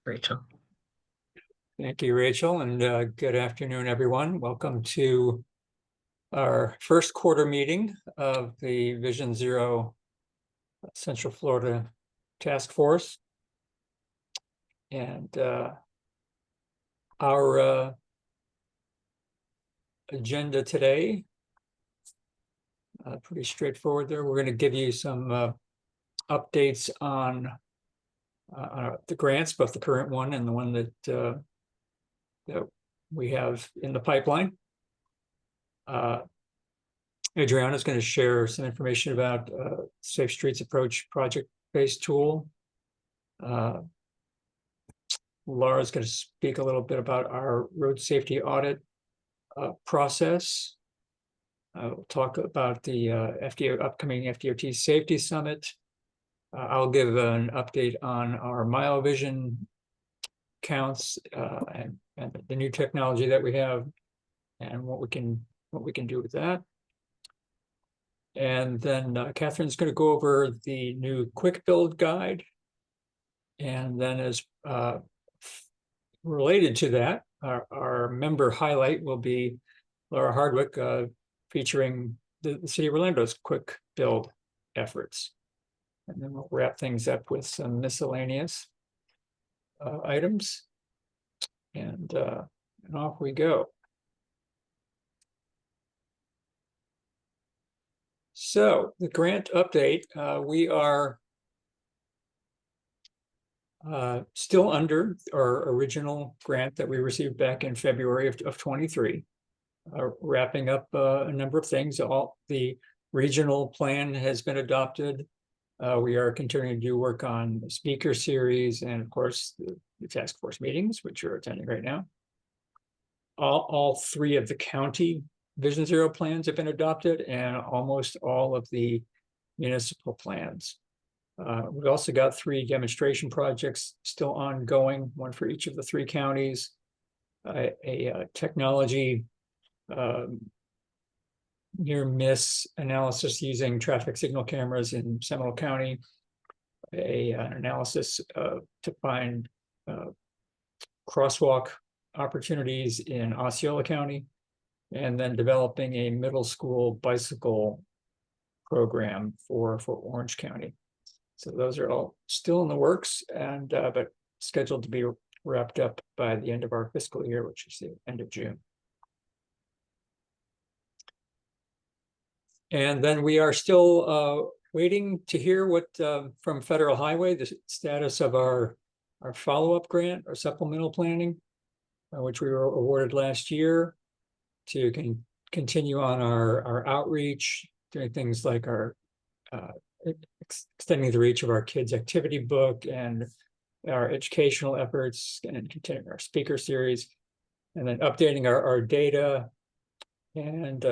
Rachel. Thank you, Rachel, and good afternoon, everyone. Welcome to our first quarter meeting of the Vision Zero Central Florida Task Force. And our agenda today, pretty straightforward there. We're going to give you some updates on the grants, both the current one and the one that we have in the pipeline. Adriana is going to share some information about Safe Streets Approach project-based tool. Laura is going to speak a little bit about our road safety audit process. We'll talk about the upcoming FDOT Safety Summit. I'll give an update on our mile vision counts and the new technology that we have and what we can do with that. And then Catherine's going to go over the new quick build guide. And then as related to that, our member highlight will be Laura Hardwick featuring the City of Orlando's quick build efforts. And then we'll wrap things up with some miscellaneous items. And off we go. So the grant update, we are still under our original grant that we received back in February of 23, wrapping up a number of things. All the regional plan has been adopted. We are continuing to do work on the speaker series and of course the task force meetings, which you're attending right now. All three of the county Vision Zero plans have been adopted and almost all of the municipal plans. We've also got 3 demonstration projects still ongoing, one for each of the 3 counties, a technology near miss analysis using traffic signal cameras in Seminole County, an analysis to find crosswalk opportunities in Osceola County, and then developing a middle school bicycle program for Orange County. So those are all still in the works and but scheduled to be wrapped up by the end of our fiscal year, which is the end of June. And then we are still waiting to hear what from Federal Highway, the status of our follow-up grant, our supplemental planning, which we were awarded last year, to continue on our outreach, doing things like our extending the reach of our kids' activity book and our educational efforts, and continuing our speaker series, and then updating our data and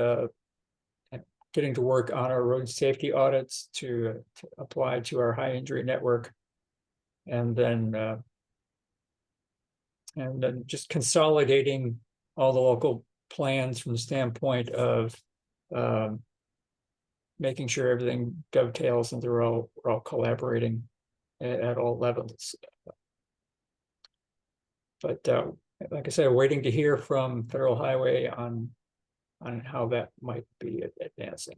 getting to work on our road safety audits to apply to our high injury network, and then just consolidating all the local plans from the standpoint of making sure everything dovetails and we're all collaborating at all levels. But like I said, waiting to hear from Federal Highway on how that might be advancing.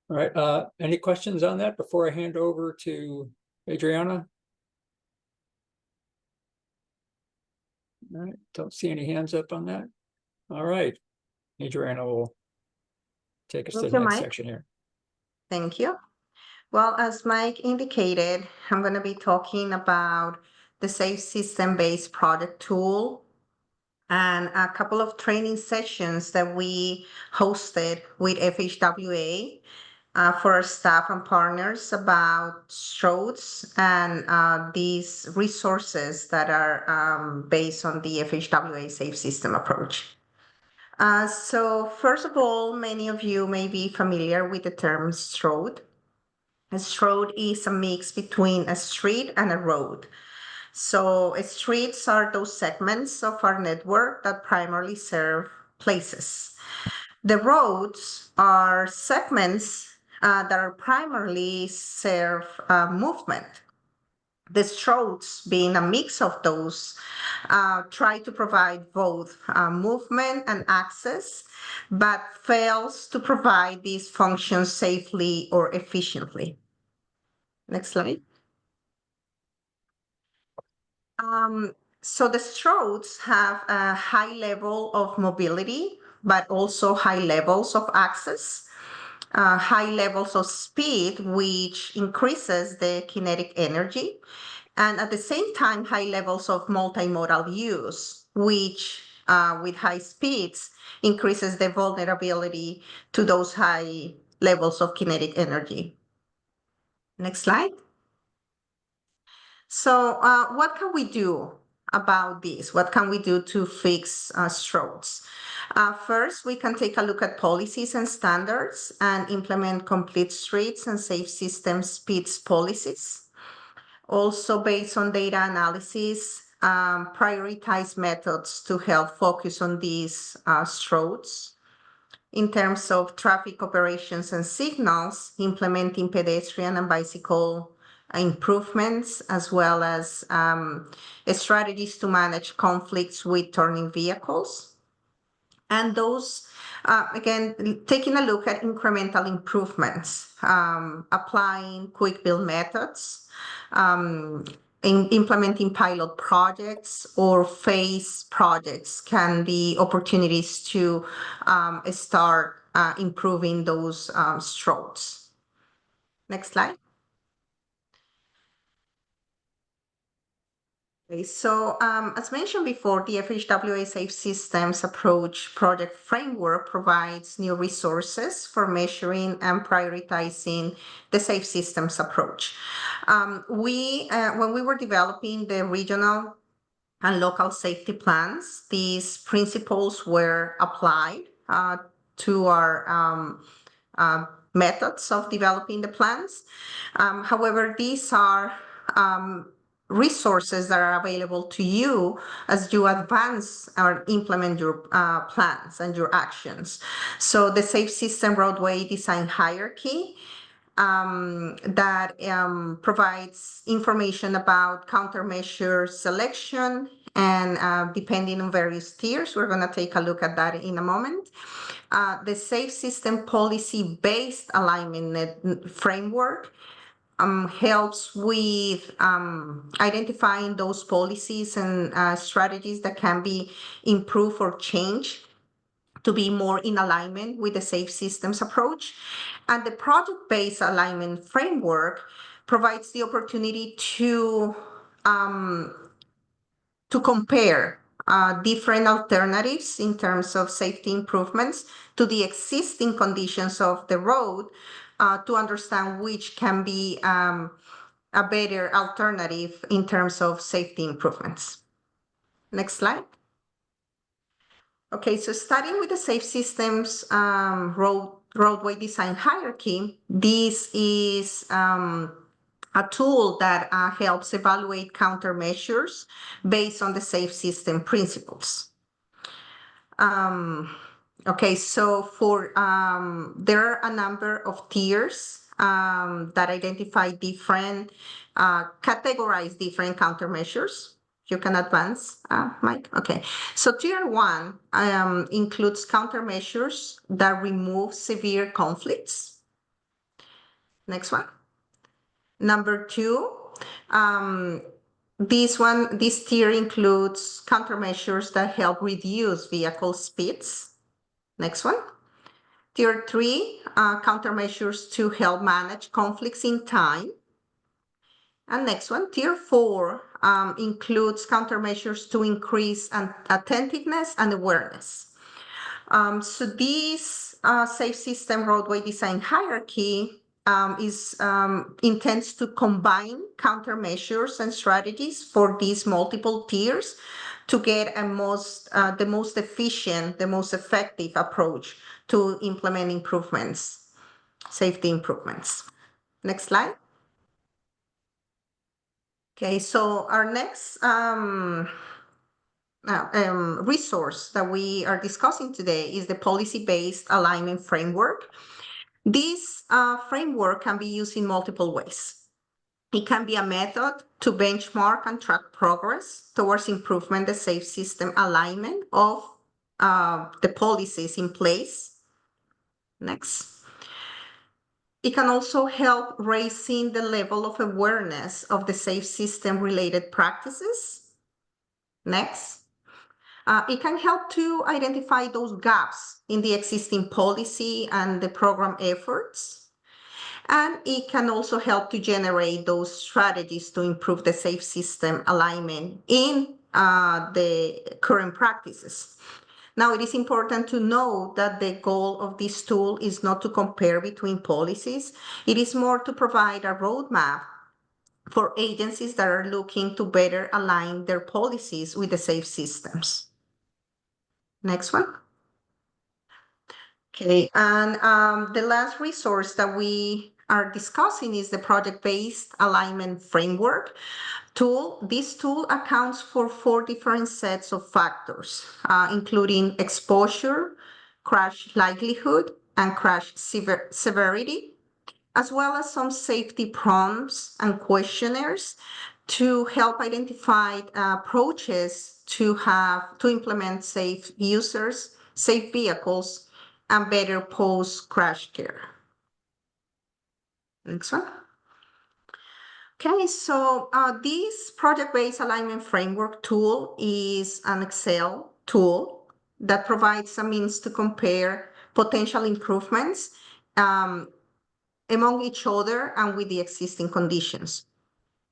All right, any questions on that before I hand over to Adriana? All right, don't see any hands up on that. All right, Adriana will take us to the next section here. Thank you. Well, as Mike indicated, I'm going to be talking about the Safe System-based product tool and a couple of training sessions that we hosted with FHWA for our staff and partners about STROADS and these resources that are based on the FHWA Safe System approach. So first of all, many of you may be familiar with the term STROAD. A STROAD is a mix between a street and a road. So streets are those segments of our network that primarily serve places. The roads are segments that are primarily serve movement. The strokes, being a mix of those, try to provide both movement and access, but fails to provide these functions safely or efficiently. Next slide. So the strokes have a high level of mobility, but also high levels of access. High levels of speed, which increases the kinetic energy, and at the same time, high levels of multimodal use, which with high speeds increases the vulnerability to those high levels of kinetic energy. Next slide. So what can we do about this? What can we do to fix strokes? First, we can take a look at policies and standards and implement complete streets and safe system speeds policies. Also, based on data analysis, prioritize methods to help focus on these strokes. In terms of traffic operations and signals, implementing pedestrian and bicycle improvements, as well as strategies to manage conflicts with turning vehicles. And those, again, taking a look at incremental improvements, applying quick build methods, implementing pilot projects or phase projects can be opportunities to start improving those strokes. Next slide. Okay, so as mentioned before, the FHWA Safe Systems Approach project framework provides new resources for measuring and prioritizing the safe systems approach. When we were developing the regional and local safety plans, these principles were applied to our methods of developing the plans. However, these are resources that are available to you as you advance or implement your plans and your actions. So the Safe System Roadway Design Hierarchy that provides information about countermeasure selection and depending on various tiers. We're going to take a look at that in a moment. The Safe System Policy-Based Alignment Framework helps with identifying those policies and strategies that can be improved or changed to be more in alignment with the safe systems approach. And the project-based alignment framework provides the opportunity to compare different alternatives in terms of safety improvements to the existing conditions of the road to understand which can be a better alternative in terms of safety improvements. Next slide. Okay, so starting with the safe systems roadway design hierarchy, this is a tool that helps evaluate countermeasures based on the safe system principles. Okay, so for there are a number of tiers that identify different, categorize different countermeasures. You can advance, Mike. Okay, so tier 1 includes countermeasures that remove severe conflicts. Next one. Number 2, this tier includes countermeasures that help reduce vehicle speeds. Next one. Tier 3, countermeasures to help manage conflicts in time. And next one, tier 4, includes countermeasures to increase attentiveness and awareness. So this safe system roadway design hierarchy intends to combine countermeasures and strategies for these multiple tiers to get the most efficient, the most effective approach to implement improvements, safety improvements. Next slide. Okay, so our next resource that we are discussing today is the policy-based alignment framework. This framework can be used in multiple ways. It can be a method to benchmark and track progress towards improvement the safe system alignment of the policies in place. Next. It can also help raising the level of awareness of the safe system related practices. Next. It can help to identify those gaps in the existing policy and the program efforts. And it can also help to generate those strategies to improve the safe system alignment in the current practices. Now, it is important to know that the goal of this tool is not to compare between policies. It is more to provide a roadmap for agencies that are looking to better align their policies with the safe systems. Next one. Okay, and the last resource that we are discussing is the project-based alignment framework tool. This tool accounts for 4 different sets of factors, including exposure, crash likelihood, and crash severity, as well as some safety prompts and questionnaires to help identify approaches to implement safe users, safe vehicles, and better post-crash care. Next one. Okay, so this project-based alignment framework tool is an Excel tool that provides a means to compare potential improvements among each other and with the existing conditions.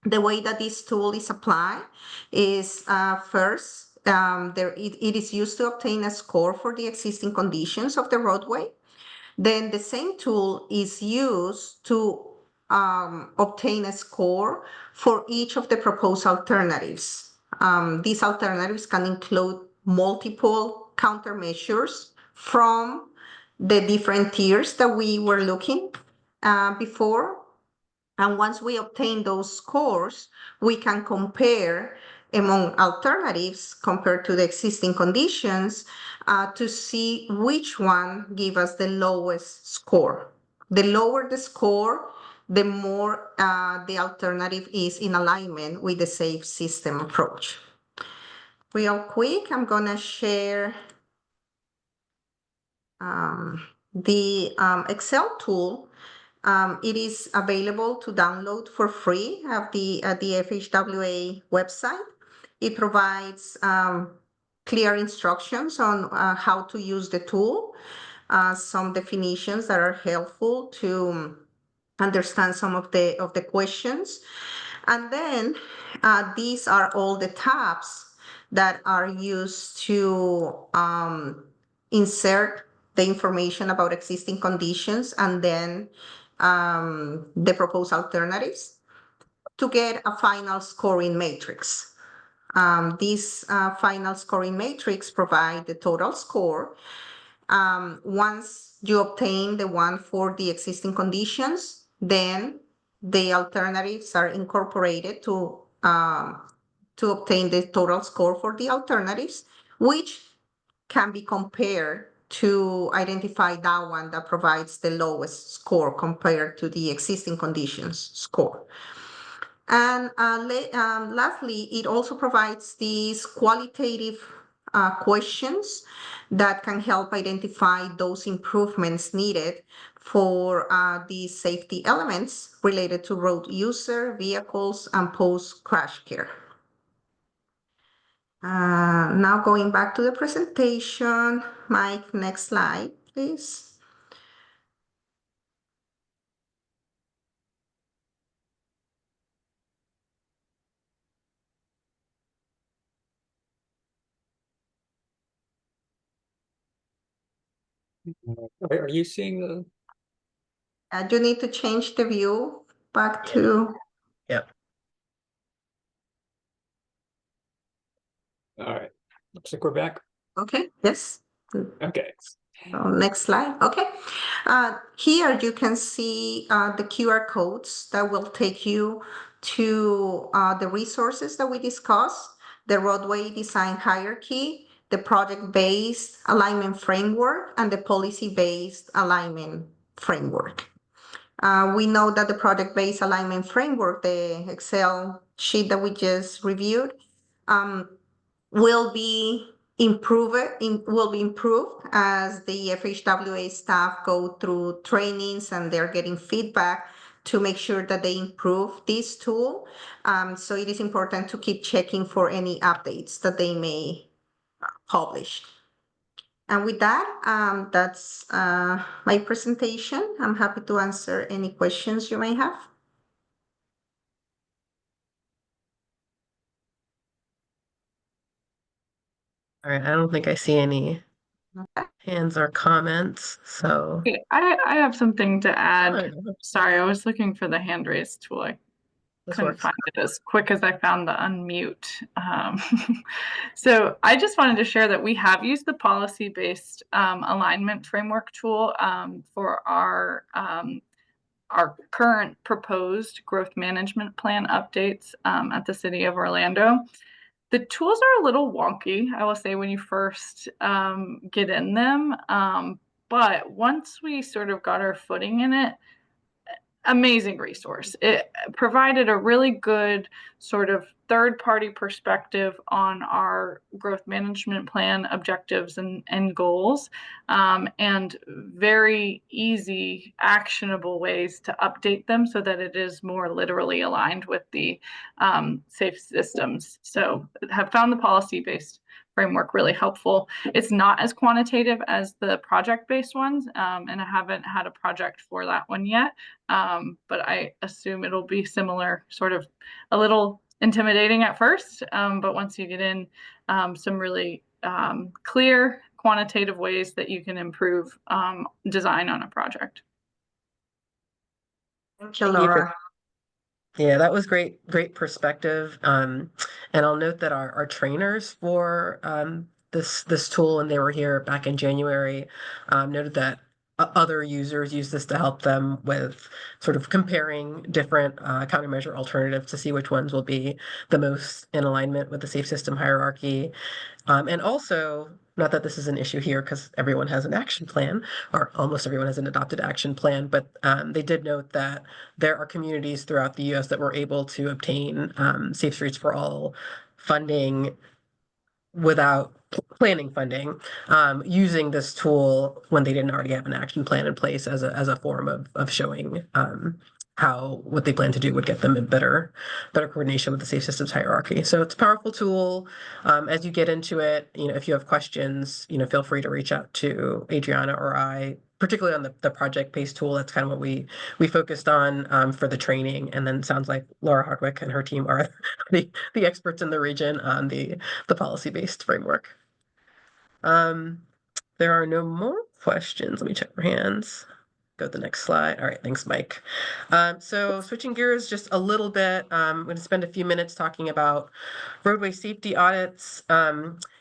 The way that this tool is applied is first, it is used to obtain a score for the existing conditions of the roadway. Then the same tool is used to obtain a score for each of the proposed alternatives. These alternatives can include multiple countermeasures from the different tiers that we were looking before. And once we obtain those scores, we can compare among alternatives compared to the existing conditions to see which one give us the lowest score. The lower the score, the more the alternative is in alignment with the safe system approach. Real quick, I'm gonna share the Excel tool. It is available to download for free at the FHWA website. It provides clear instructions on how to use the tool, some definitions that are helpful to understand some of the questions. And then these are all the tabs that are used to insert the information about existing conditions and then the proposed alternatives to get a final scoring matrix. This final scoring matrix provide the total score. Once you obtain the one for the existing conditions, then the alternatives are incorporated to obtain the total score for the alternatives, which can be compared to identify that one that provides the lowest score compared to the existing conditions score. And lastly, it also provides these qualitative questions that can help identify those improvements needed for these safety elements related to road user, vehicles, and post-crash care. Now going back to the presentation, Mike, next slide, please. Are you seeing the? You need to change the view back to. Yep. All right, looks like we're back. Okay, yes. Okay. So next slide. Okay. Here you can see the QR codes that will take you to the resources that we discussed, the roadway design hierarchy, the project-based alignment framework, and the policy-based alignment framework. We know that the project-based alignment framework, the Excel sheet that we just reviewed, will be improved as the FHWA staff go through trainings and they're getting feedback to make sure that they improve this tool. So it is important to keep checking for any updates that they may publish. And with that, that's my presentation. I'm happy to answer any questions you may have. All right, I don't think I see any Okay. hands or comments, so. Okay, I have something to add. Oh, Sorry, I was looking for the hand raise tool. I this couldn't works. find it as quick as I found the unmute. So I just wanted to share that we have used the policy-based alignment framework tool for our current proposed growth management plan updates at the City of Orlando. The tools are a little wonky, I will say, when you first get in them. But once we sort of got our footing in it, amazing resource. It provided a really good sort of third-party perspective on our growth management plan objectives and goals, and very easy, actionable ways to update them so that it is more literally aligned with the safe systems. So have found the policy-based framework really helpful. It's not as quantitative as the project-based ones, and I haven't had a project for that one yet, but I assume it'll be similar, sort of a little intimidating at first, but once you get in, some really clear quantitative ways that you can improve design on a project. Thank you, Thank you for- Laura. Yeah, that was great perspective. And I'll note that our trainers for this tool, and they were here back in January, noted that other users use this to help them with sort of comparing different countermeasure alternatives to see which ones will be the most in alignment with the safe system hierarchy. And also, not that this is an issue here because everyone has an action plan, or almost everyone has an adopted action plan, but they did note that there are communities throughout the US that were able to obtain Safe Streets for All funding without planning funding, using this tool when they didn't already have an action plan in place as a form of showing how what they plan to do would get them in better coordination with the safe systems hierarchy. So it's a powerful tool. As you get into it, if you have questions, feel free to reach out to Adriana or I, particularly on the project-based tool. That's kind of what we focused on for the training. And then it sounds like Laura Hardwick and her team are the experts in the region on the policy-based framework. There are no more questions. Let me check for hands. Go to the next slide. All right, thanks, Mike. So switching gears just a little bit, I'm going to spend a few minutes talking about roadway safety audits.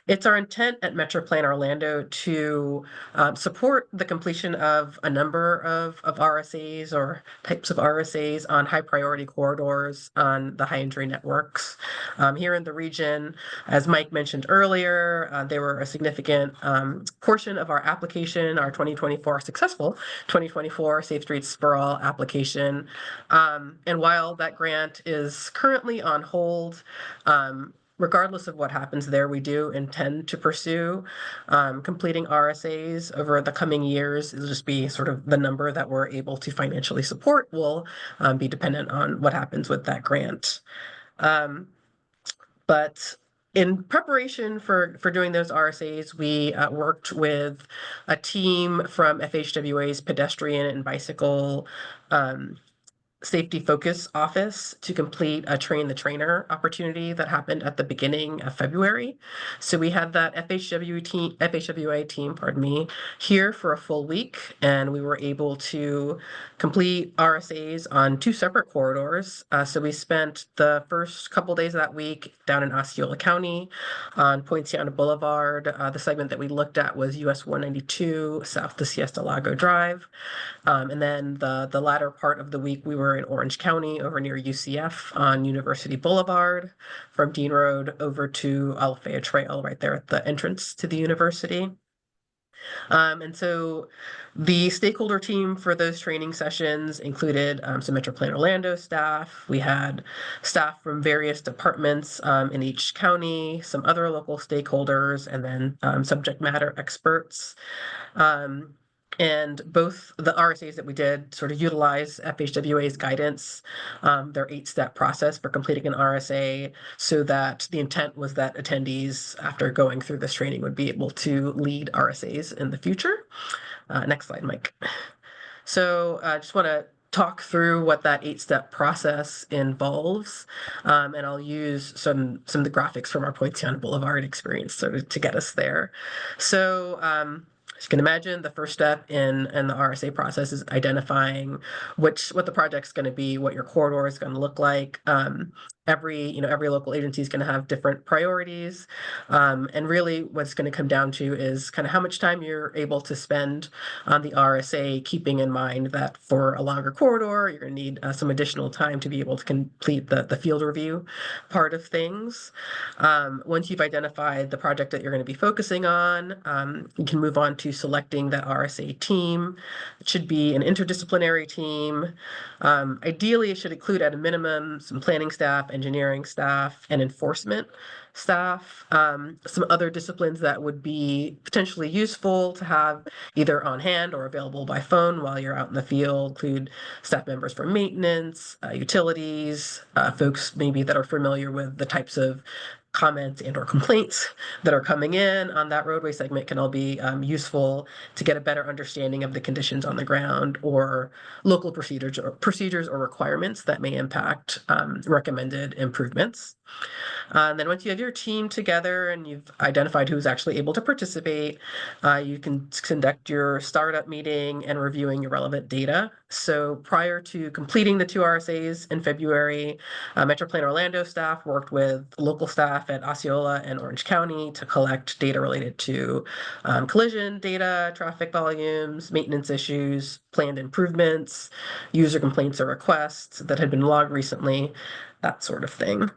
It's our intent at MetroPlan Orlando to support the completion of a number of RSAs or types of RSAs on high priority corridors on the high injury networks. Here in the region, as Mike mentioned earlier, they were a significant portion of our application, our 2024 successful 2024 Safe Streets for All application. And while that grant is currently on hold, regardless of what happens there, we do intend to pursue completing RSAs over the coming years. It'll just be sort of the number that we're able to financially support will be dependent on what happens with that grant. But in preparation for doing those RSAs, we worked with a team from FHWA's pedestrian and bicycle safety focus office to complete a train the trainer opportunity that happened at the beginning of February. So we had that FHWA team, pardon me, here for a full week, and we were able to complete RSAs on 2 separate corridors. So we spent the first couple days of that week down in Osceola County on Poinciana Boulevard. The segment that we looked at was US 192 south to Siesta Lago Drive. And then the latter part of the week, we were in Orange County over near UCF on University Boulevard, from Dean Road over to Alafaya Trail, right there at the entrance to the university. And so the stakeholder team for those training sessions included some Metro Plan Orlando staff. We had staff from various departments in each county, some other local stakeholders, and then subject matter experts. And both the RSAs that we did sort of utilize FHWA's guidance, their 8-step process for completing an RSA, so that the intent was that attendees, after going through this training, would be able to lead RSAs in the future. Next slide, Mike. So I just want to talk through what that 8-step process involves, and I'll use some of the graphics from our Poinciana Boulevard experience sort of to get us there. So as you can imagine, the first step in the RSA process is identifying what the project's going to be, what your corridor is going to look like. Every local agency is going to have different priorities, and really what's going to come down to is kind of how much time you're able to spend on the RSA, keeping in mind that for a longer corridor, you're going to need some additional time to be able to complete the field review part of things. Once you've identified the project that you're going to be focusing on, you can move on to selecting that RSA team. It should be an interdisciplinary team. Ideally, it should include at a minimum some planning staff, engineering staff, and enforcement staff. Some other disciplines that would be potentially useful to have either on hand or available by phone while you're out in the field include staff members for maintenance, utilities, folks maybe that are familiar with the types of comments and or complaints that are coming in on that roadway segment can all be useful to get a better understanding of the conditions on the ground or local procedures or requirements that may impact recommended improvements. And then once you have your team together and you've identified who's actually able to participate, you can conduct your startup meeting and reviewing your relevant data. So prior to completing the 2 RSAs in February, Metro Plan Orlando staff worked with local staff at Osceola and Orange County to collect data related to collision data, traffic volumes, maintenance issues, planned improvements, user complaints or requests that had been logged recently, that sort of thing.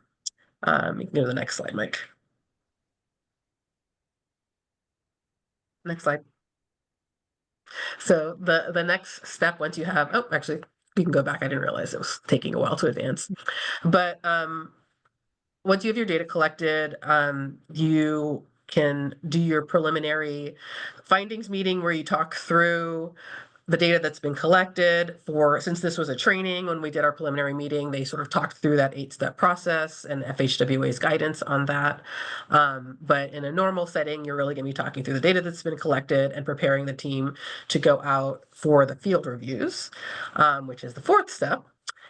You can go to the next slide, Mike. Next slide. So the next step, once you have, oh, actually, you can go back. I didn't realize it was taking a while to advance. But once you have your data collected, you can do your preliminary findings meeting where you talk through the data that's been collected since this was a training, when we did our preliminary meeting, they sort of talked through that 8-step process and FHWA's guidance on that. But in a normal setting, you're really going to be talking through the data that's been collected and preparing the team to go out for the field reviews, which is the 4th step.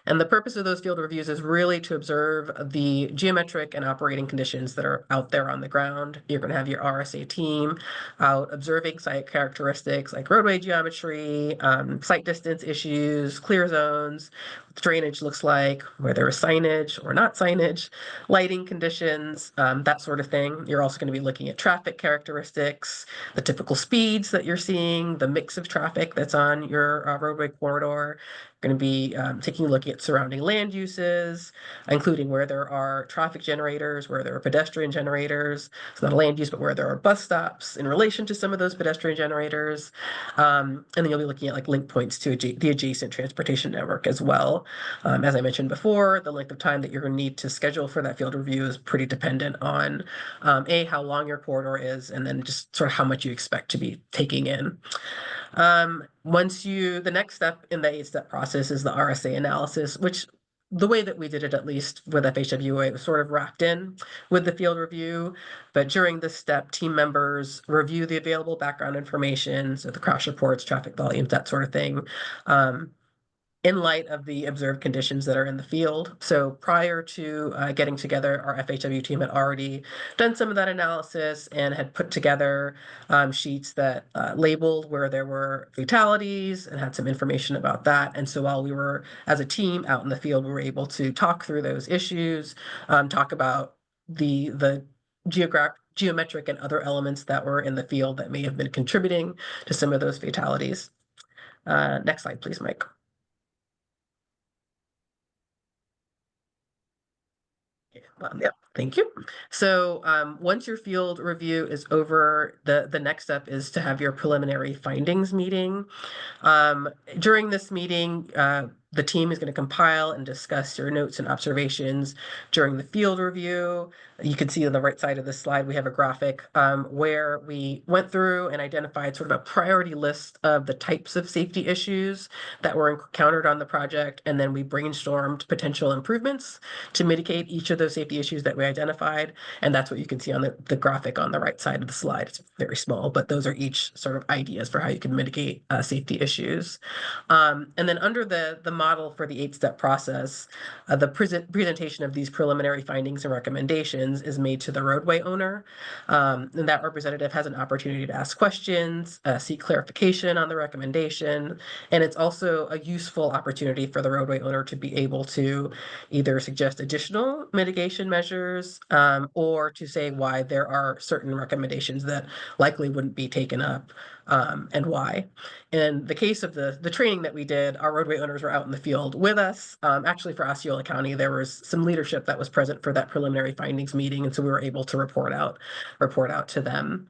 And the purpose of those field reviews is really to observe the geometric and operating conditions that are out there on the ground. You're going to have your RSA team out observing site characteristics like roadway geometry, site distance issues, clear zones, what the drainage looks like, where there is signage or not signage, lighting conditions, that sort of thing. You're also going to be looking at traffic characteristics, the typical speeds that you're seeing, the mix of traffic that's on your roadway corridor. Going to be taking a look at surrounding land uses, including where there are traffic generators, where there are pedestrian generators. It's not a land use, but where there are bus stops in relation to some of those pedestrian generators. And then you'll be looking at like link points to the adjacent transportation network as well. As I mentioned before, the length of time that you're going to need to schedule for that field review is pretty dependent on how long your corridor is, and then just sort of how much you expect to be taking in. The next step in the 8-step process is the RSA analysis, which the way that we did it, at least with FHWA, was sort of wrapped in with the field review. But during this step, team members review the available background information, so the crash reports, traffic volumes, that sort of thing, in light of the observed conditions that are in the field. So prior to getting together, our FHW team had already done some of that analysis and had put together sheets that labeled where there were fatalities and had some information about that. And so while we were, as a team, out in the field, we were able to talk through those issues, talk about the geometric and other elements that were in the field that may have been contributing to some of those fatalities. Next slide, please, Mike. Yeah, Thank you. So once your field review is over, the next step is to have your preliminary findings meeting. During this meeting, the team is going to compile and discuss your notes and observations during the field review. You can see on the right side of the slide, we have a graphic where we went through and identified sort of a priority list of the types of safety issues that were encountered on the project. And then we brainstormed potential improvements to mitigate each of those safety issues that we identified. And that's what you can see on the graphic on the right side of the slide. It's very small, but those are each sort of ideas for how you can mitigate safety issues. And then under the model for the 8-step process, the presentation of these preliminary findings and recommendations is made to the roadway owner. And that representative has an opportunity to ask questions, seek clarification on the recommendation. And it's also a useful opportunity for the roadway owner to be able to either suggest additional mitigation measures or to say why there are certain recommendations that likely wouldn't be taken up and why. In the case of the training that we did, our roadway owners were out in the field with us. Actually, for Osceola County, there was some leadership that was present for that preliminary findings meeting, and so we were able to report out to them.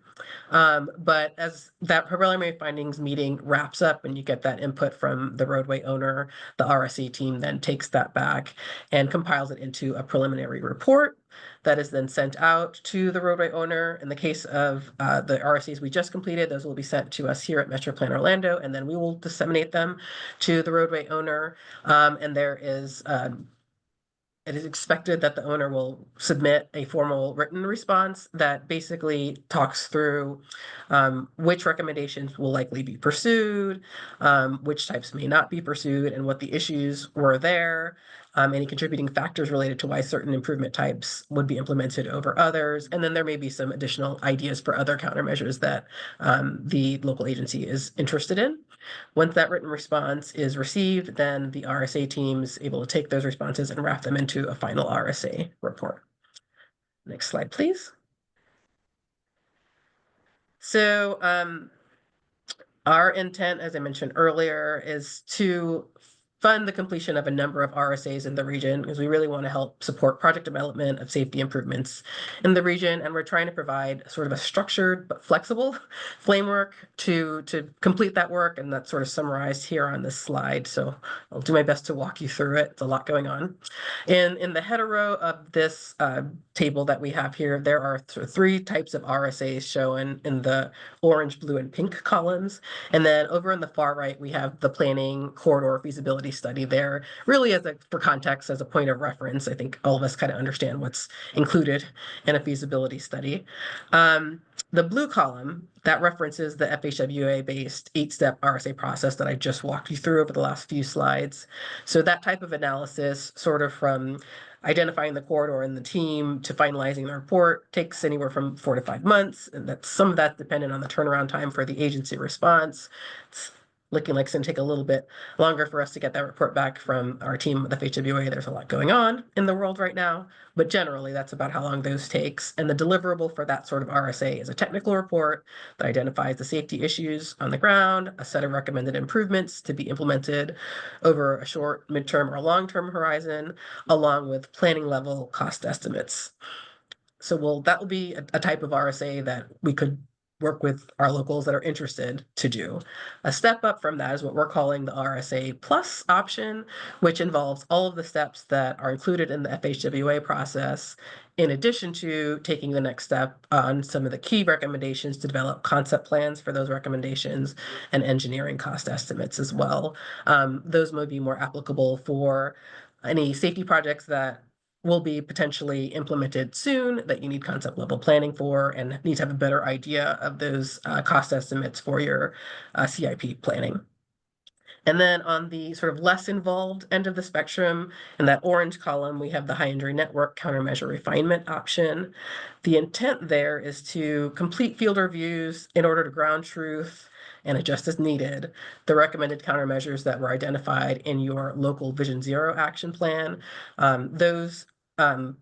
But as that preliminary findings meeting wraps up and you get that input from the roadway owner, the RSA team then takes that back and compiles it into a preliminary report that is then sent out to the roadway owner. In the case of the RSAs we just completed, those will be sent to us here at MetroPlan Orlando, and then we will disseminate them to the roadway owner. And there is it is expected that the owner will submit a formal written response that basically talks through which recommendations will likely be pursued, which types may not be pursued, and what the issues were there, any contributing factors related to why certain improvement types would be implemented over others. And then there may be some additional ideas for other countermeasures that the local agency is interested in. Once that written response is received, then the RSA team is able to take those responses and wrap them into a final RSA report. Next slide, please. So our intent, as I mentioned earlier, is to fund the completion of a number of RSAs in the region because we really want to help support project development of safety improvements in the region. And we're trying to provide sort of a structured but flexible framework to complete that work. And that's sort of summarized here on this slide. So I'll do my best to walk you through it. It's a lot going on. In the header row of this table that we have here, there are sort of 3 types of RSAs shown in the orange, blue, and pink columns. And then over on the far right, we have the planning corridor feasibility study there, really for context, as a point of reference. I think all of us kind of understand what's included in a feasibility study. The blue column, that references the FHWA-based 8-step RSA process that I just walked you through over the last few slides. So that type of analysis, sort of from identifying the corridor and the team to finalizing the report, takes anywhere from 4 to 5 months. And some of that's dependent on the turnaround time for the agency response. It's looking like it's going to take a little bit longer for us to get that report back from our team with FHWA. There's a lot going on in the world right now, but generally that's about how long those takes. And the deliverable for that sort of RSA is a technical report that identifies the safety issues on the ground, a set of recommended improvements to be implemented over a short, midterm, or long-term horizon, along with planning level cost estimates. So that will be a type of RSA that we could work with our locals that are interested to do. A step up from that is what we're calling the RSA Plus option, which involves all of the steps that are included in the FHWA process, in addition to taking the next step on some of the key recommendations to develop concept plans for those recommendations and engineering cost estimates as well. Those may be more applicable for any safety projects that will be potentially implemented soon that you need concept level planning for and need to have a better idea of those cost estimates for your CIP planning. And then on the sort of less involved end of the spectrum, in that orange column, we have the high injury network countermeasure refinement option. The intent there is to complete field reviews in order to ground truth and adjust as needed the recommended countermeasures that were identified in your local Vision Zero action plan. Those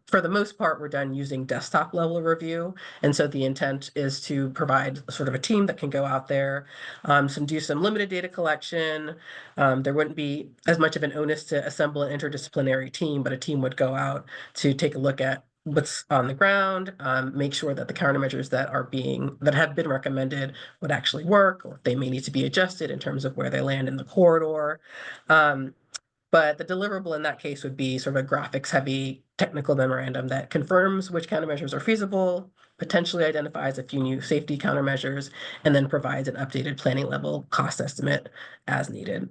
for the most part, were done using desktop level review. And so the intent is to provide sort of a team that can go out there, do some limited data collection. There wouldn't be as much of an onus to assemble an interdisciplinary team, but a team would go out to take a look at what's on the ground, make sure that the countermeasures that have been recommended would actually work, or if they may need to be adjusted in terms of where they land in the corridor. But the deliverable in that case would be sort of a graphics-heavy technical memorandum that confirms which countermeasures are feasible, potentially identifies a few new safety countermeasures, and then provides an updated planning level cost estimate as needed.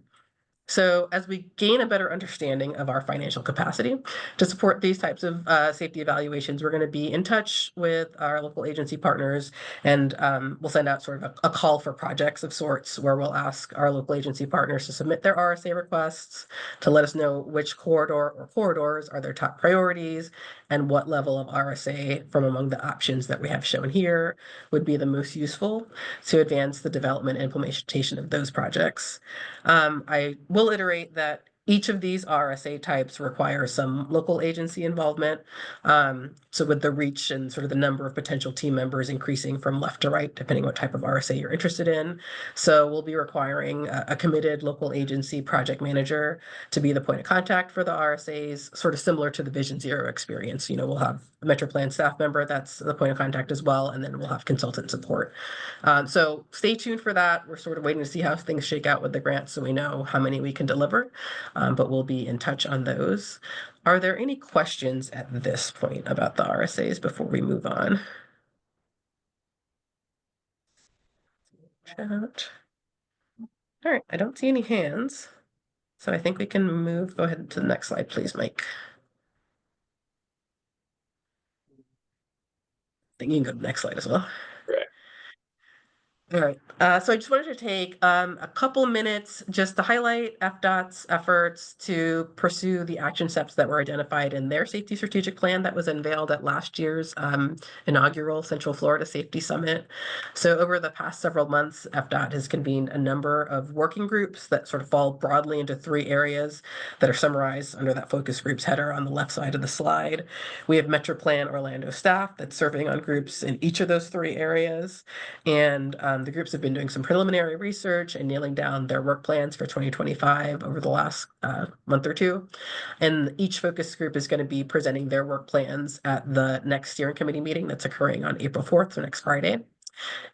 So as we gain a better understanding of our financial capacity to support these types of safety evaluations, we're going to be in touch with our local agency partners, and we'll send out sort of a call for projects of sorts where we'll ask our local agency partners to submit their RSA requests, to let us know which corridor or corridors are their top priorities, and what level of RSA from among the options that we have shown here would be the most useful to advance the development and implementation of those projects. I will iterate that each of these RSA types require some local agency involvement. So with the reach and sort of the number of potential team members increasing from left to right, depending what type of RSA you're interested in. So we'll be requiring a committed local agency project manager to be the point of contact for the RSAs, sort of similar to the Vision Zero experience. You know, we'll have a MetroPlan staff member that's the point of contact as well, and then we'll have consultant support. So stay tuned for that. We're sort of waiting to see how things shake out with the grant so we know how many we can deliver, but we'll be in touch on those. Are there any questions at this point about the RSAs before we move on? Chat. All right, I don't see any hands. So I think we can move, go ahead to the next slide, please, Mike. I think you can go to the next slide as well. Right. All right, so I just wanted to take a couple of minutes just to highlight FDOT's efforts to pursue the action steps that were identified in their safety strategic plan that was unveiled at last year's inaugural Central Florida Safety Summit. So over the past several months, FDOT has convened a number of working groups that sort of fall broadly into 3 areas that are summarized under that focus groups header on the left side of the slide. We have MetroPlan Orlando staff that's serving on groups in each of those 3 areas, and the groups have been doing some preliminary research and nailing down their work plans for 2025 over the last month or 2. And each focus group is going to be presenting their work plans at the next steering committee meeting that's occurring on April 4th, so next Friday.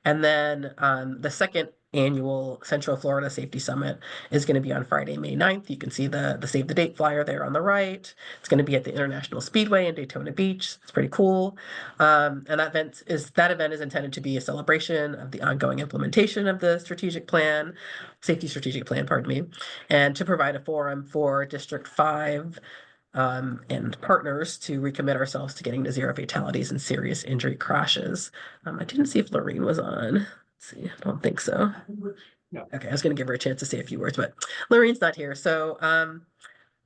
And then the second annual Central Florida Safety Summit is going to be on Friday, May 9th. You can see the save the date flyer there on the right. It's going to be at the International Speedway in Daytona Beach. It's pretty cool. And that event is intended to be a celebration of the ongoing implementation of the safety strategic plan, pardon me, and to provide a forum for District 5 and partners to recommit ourselves to getting to 0 fatalities and serious injury crashes. I didn't see if Lorene was on. Let's see, I don't think so. No. Okay, I was going to give her a chance to say a few words, but Lorene's not here. So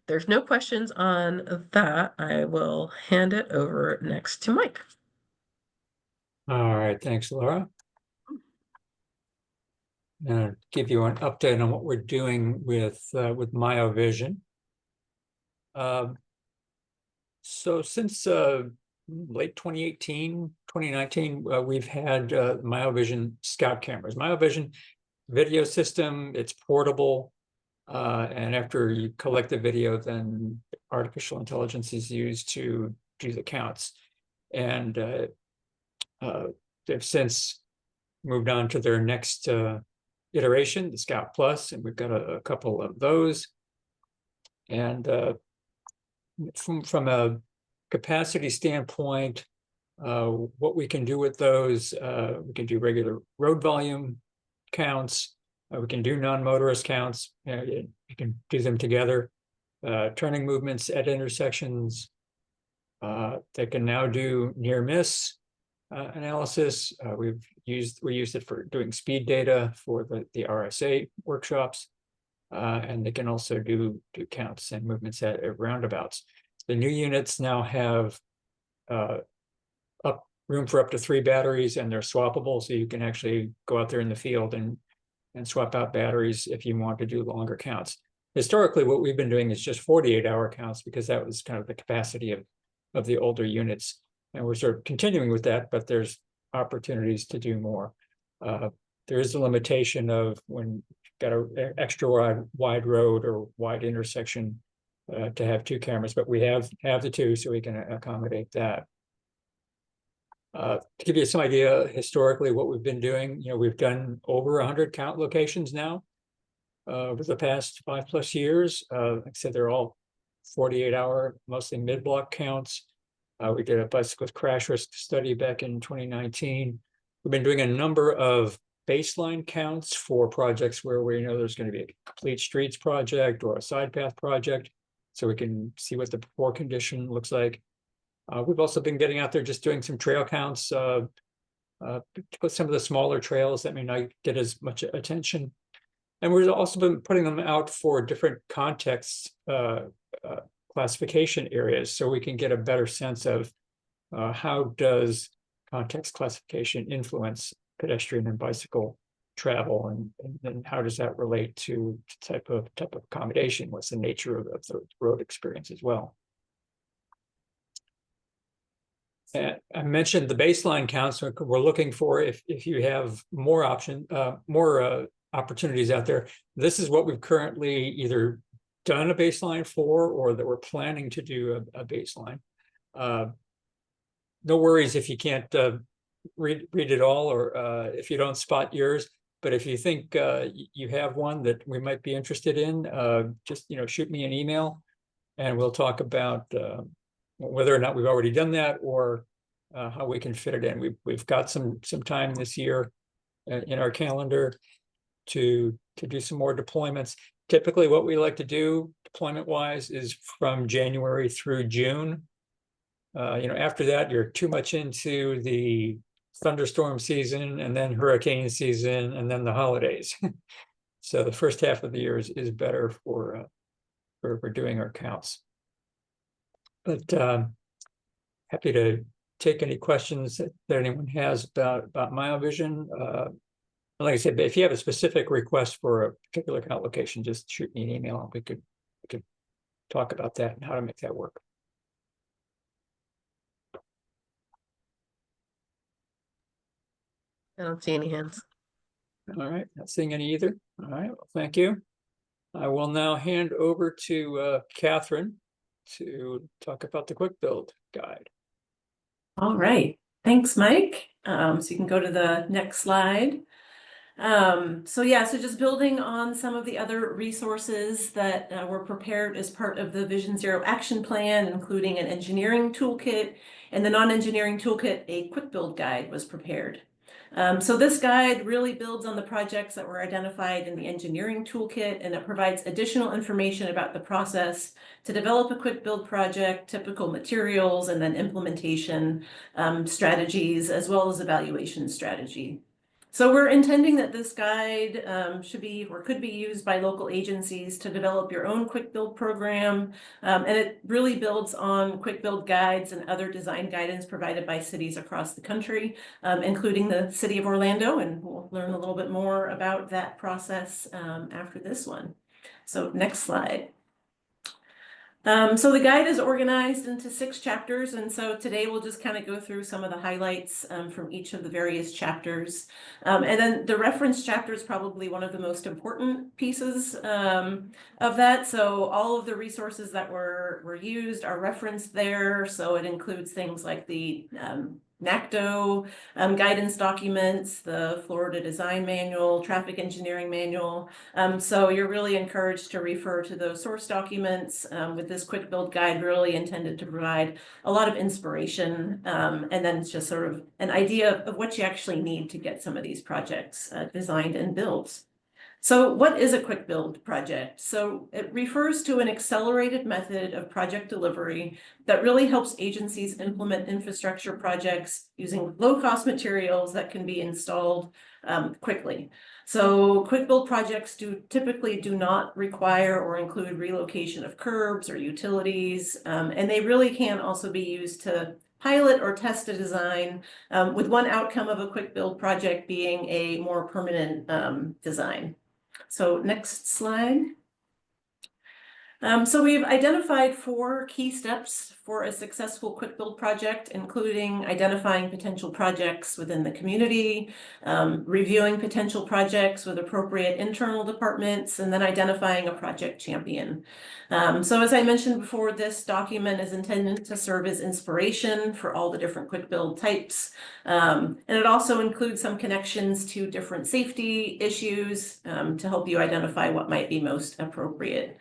there's no questions on that. I will hand it over next to Mike. All right, thanks, Laura. Give you an update on what we're doing with MyoVision. So since late 2018, 2019, we've had MyoVision Scout cameras. MyoVision video system, it's portable. And after you collect the video, then artificial intelligence is used to do the counts. And they've since moved on to their next iteration, the Scout Plus, and we've got a couple of those. And from a capacity standpoint, what we can do with those, we can do regular road volume counts, we can do non-motorist counts, you can do them together, turning movements at intersections. They can now do near miss analysis. We used it for doing speed data for the RSA workshops. And they can also do counts and movements at roundabouts. The new units now have room for up to 3 batteries, and they're swappable, so you can actually go out there in the field and swap out batteries if you want to do longer counts. Historically, what we've been doing is just 48-hour counts because that was kind of the capacity of the older units, and we're sort of continuing with that, but there's opportunities to do more. There is a limitation of when got an extra wide road or wide intersection to have 2 cameras, but we have the 2, so we can accommodate that. To give you some idea historically what we've been doing, we've done over 100 count locations now over the past 5+ years. Like I said, they're all 48-hour, mostly mid-block counts. We did a bicyclist crash risk study back in 2019. We've been doing a number of baseline counts for projects where we know there's going to be a complete streets project or a side path project, so we can see what the poor condition looks like. We've also been getting out there just doing some trail counts, with some of the smaller trails that may not get as much attention. And we've also been putting them out for different contexts, classification areas, so we can get a better sense of how does context classification influence pedestrian and bicycle travel, and then how does that relate to type of accommodation? What's the nature of the road experience as well? And I mentioned the baseline counts. So we're looking for if you have more opportunities out there. This is what we've currently either done a baseline for, or that we're planning to do a baseline. No worries if you can't read it all, or if you don't spot yours. But if you think you have one that we might be interested in, just shoot me an email, and we'll talk about whether or not we've already done that, or how we can fit it in. We've got some time this year in our calendar to do some more deployments. Typically, what we like to do deployment-wise is from January through June. After that, you're too much into the thunderstorm season, and then hurricane season, and then the holidays. So the first half of the year is better for doing our counts. But happy to take any questions that anyone has about MyoVision. Like I said, if you have a specific request for a particular count location, just shoot me an email, and we could talk about that and how to make that work. I don't see any hands. All right, not seeing any either. All right, well, thank you. I will now hand over to Catherine to talk about the quick build guide. All right, thanks, Mike. So you can go to the next slide. So just building on some of the other resources that were prepared as part of the Vision Zero action plan, including an engineering toolkit, and the non-engineering toolkit, a quick build guide was prepared. So this guide really builds on the projects that were identified in the engineering toolkit, and it provides additional information about the process to develop a quick build project, typical materials, and then implementation strategies, as well as evaluation strategy. So we're intending that this guide should be or could be used by local agencies to develop your own quick build program. And it really builds on quick build guides and other design guidance provided by cities across the country, including the city of Orlando. And we'll learn a little bit more about that process after this one. So next slide. So the guide is organized into 6 chapters, and so today we'll just kind of go through some of the highlights from each of the various chapters. And then the reference chapter is probably one of the most important pieces of that. So all of the resources that were used are referenced there. So it includes things like the NACDO guidance documents, the Florida Design Manual, Traffic Engineering Manual. So you're really encouraged to refer to those source documents with this quick build guide, really intended to provide a lot of inspiration. And then it's just sort of an idea of what you actually need to get some of these projects designed and built. So what is a quick build project? So it refers to an accelerated method of project delivery that really helps agencies implement infrastructure projects using low-cost materials that can be installed quickly. So quick build projects typically do not require or include relocation of curbs or utilities, and they really can also be used to pilot or test a design, with one outcome of a quick build project being a more permanent design. So next slide. So we've identified 4 key steps for a successful quick build project, including identifying potential projects within the community, reviewing potential projects with appropriate internal departments, and then identifying a project champion. So as I mentioned before, this document is intended to serve as inspiration for all the different quick build types. And it also includes some connections to different safety issues to help you identify what might be most appropriate.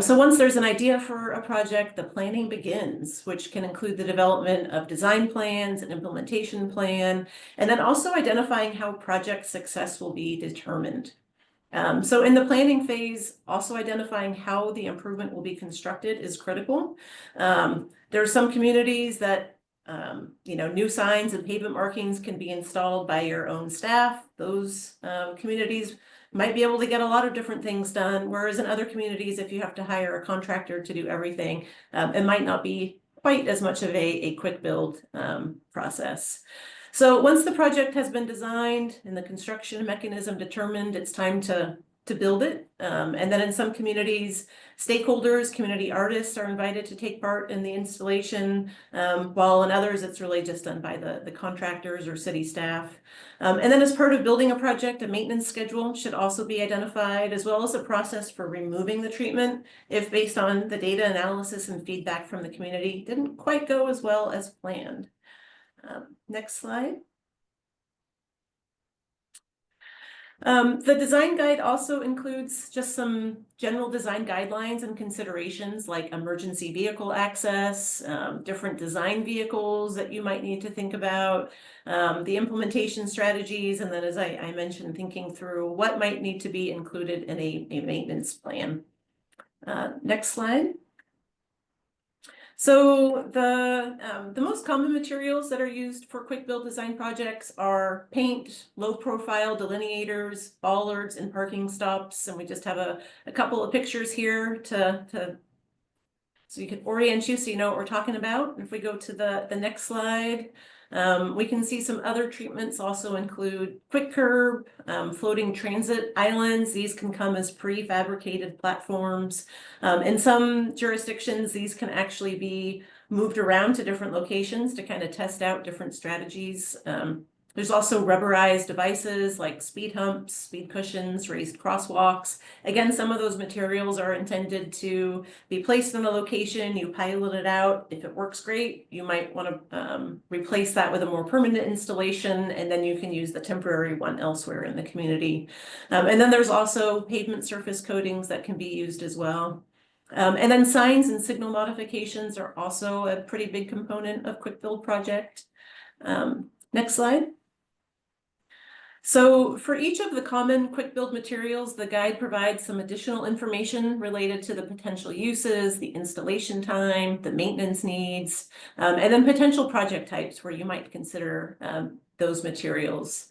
So once there's an idea for a project, the planning begins, which can include the development of design plans, an implementation plan, and then also identifying how project success will be determined. So in the planning phase, also identifying how the improvement will be constructed is critical. There are some communities that new signs and pavement markings can be installed by your own staff. Those communities might be able to get a lot of different things done, whereas in other communities, if you have to hire a contractor to do everything, it might not be quite as much of a quick build process. So once the project has been designed and the construction mechanism determined, it's time to build it. And then in some communities, stakeholders, community artists are invited to take part in the installation, while in others, it's really just done by the contractors or city staff. And then as part of building a project, a maintenance schedule should also be identified, as well as a process for removing the treatment if, based on the data analysis and feedback from the community, didn't quite go as well as planned. Next slide. The design guide also includes just some general design guidelines and considerations like emergency vehicle access, different design vehicles that you might need to think about, the implementation strategies, and then, as I mentioned, thinking through what might need to be included in a maintenance plan. Next slide. So the most common materials that are used for quick build design projects are paint, low profile delineators, bollards, and parking stops. And we just have a couple of pictures here so you can orient you so you know what we're talking about. If we go to the next slide, we can see some other treatments also include quick curb, floating transit islands. These can come as prefabricated platforms. In some jurisdictions, these can actually be moved around to different locations to kind of test out different strategies. There's also rubberized devices like speed humps, speed cushions, raised crosswalks. Again, some of those materials are intended to be placed in a location, you pilot it out. If it works great, you might want to replace that with a more permanent installation, and then you can use the temporary one elsewhere in the community. And then there's also pavement surface coatings that can be used as well. And then signs and signal modifications are also a pretty big component of quick build project. Next slide. So for each of the common quick build materials, the guide provides some additional information related to the potential uses, the installation time, the maintenance needs, and then potential project types where you might consider those materials.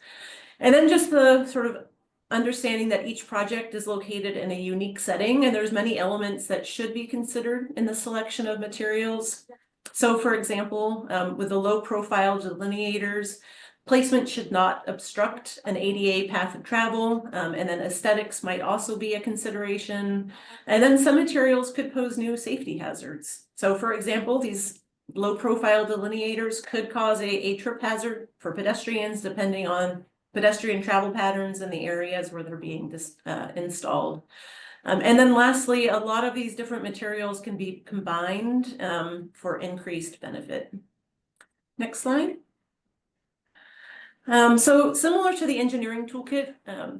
And then just the sort of understanding that each project is located in a unique setting, and there's many elements that should be considered in the selection of materials. So for example, with the low profile delineators, placement should not obstruct an ADA path of travel, and then aesthetics might also be a consideration. And then some materials could pose new safety hazards. So for example, these low profile delineators could cause a trip hazard for pedestrians depending on pedestrian travel patterns in the areas where they're being installed. And then lastly, a lot of these different materials can be combined for increased benefit. Next slide. So similar to the engineering toolkit,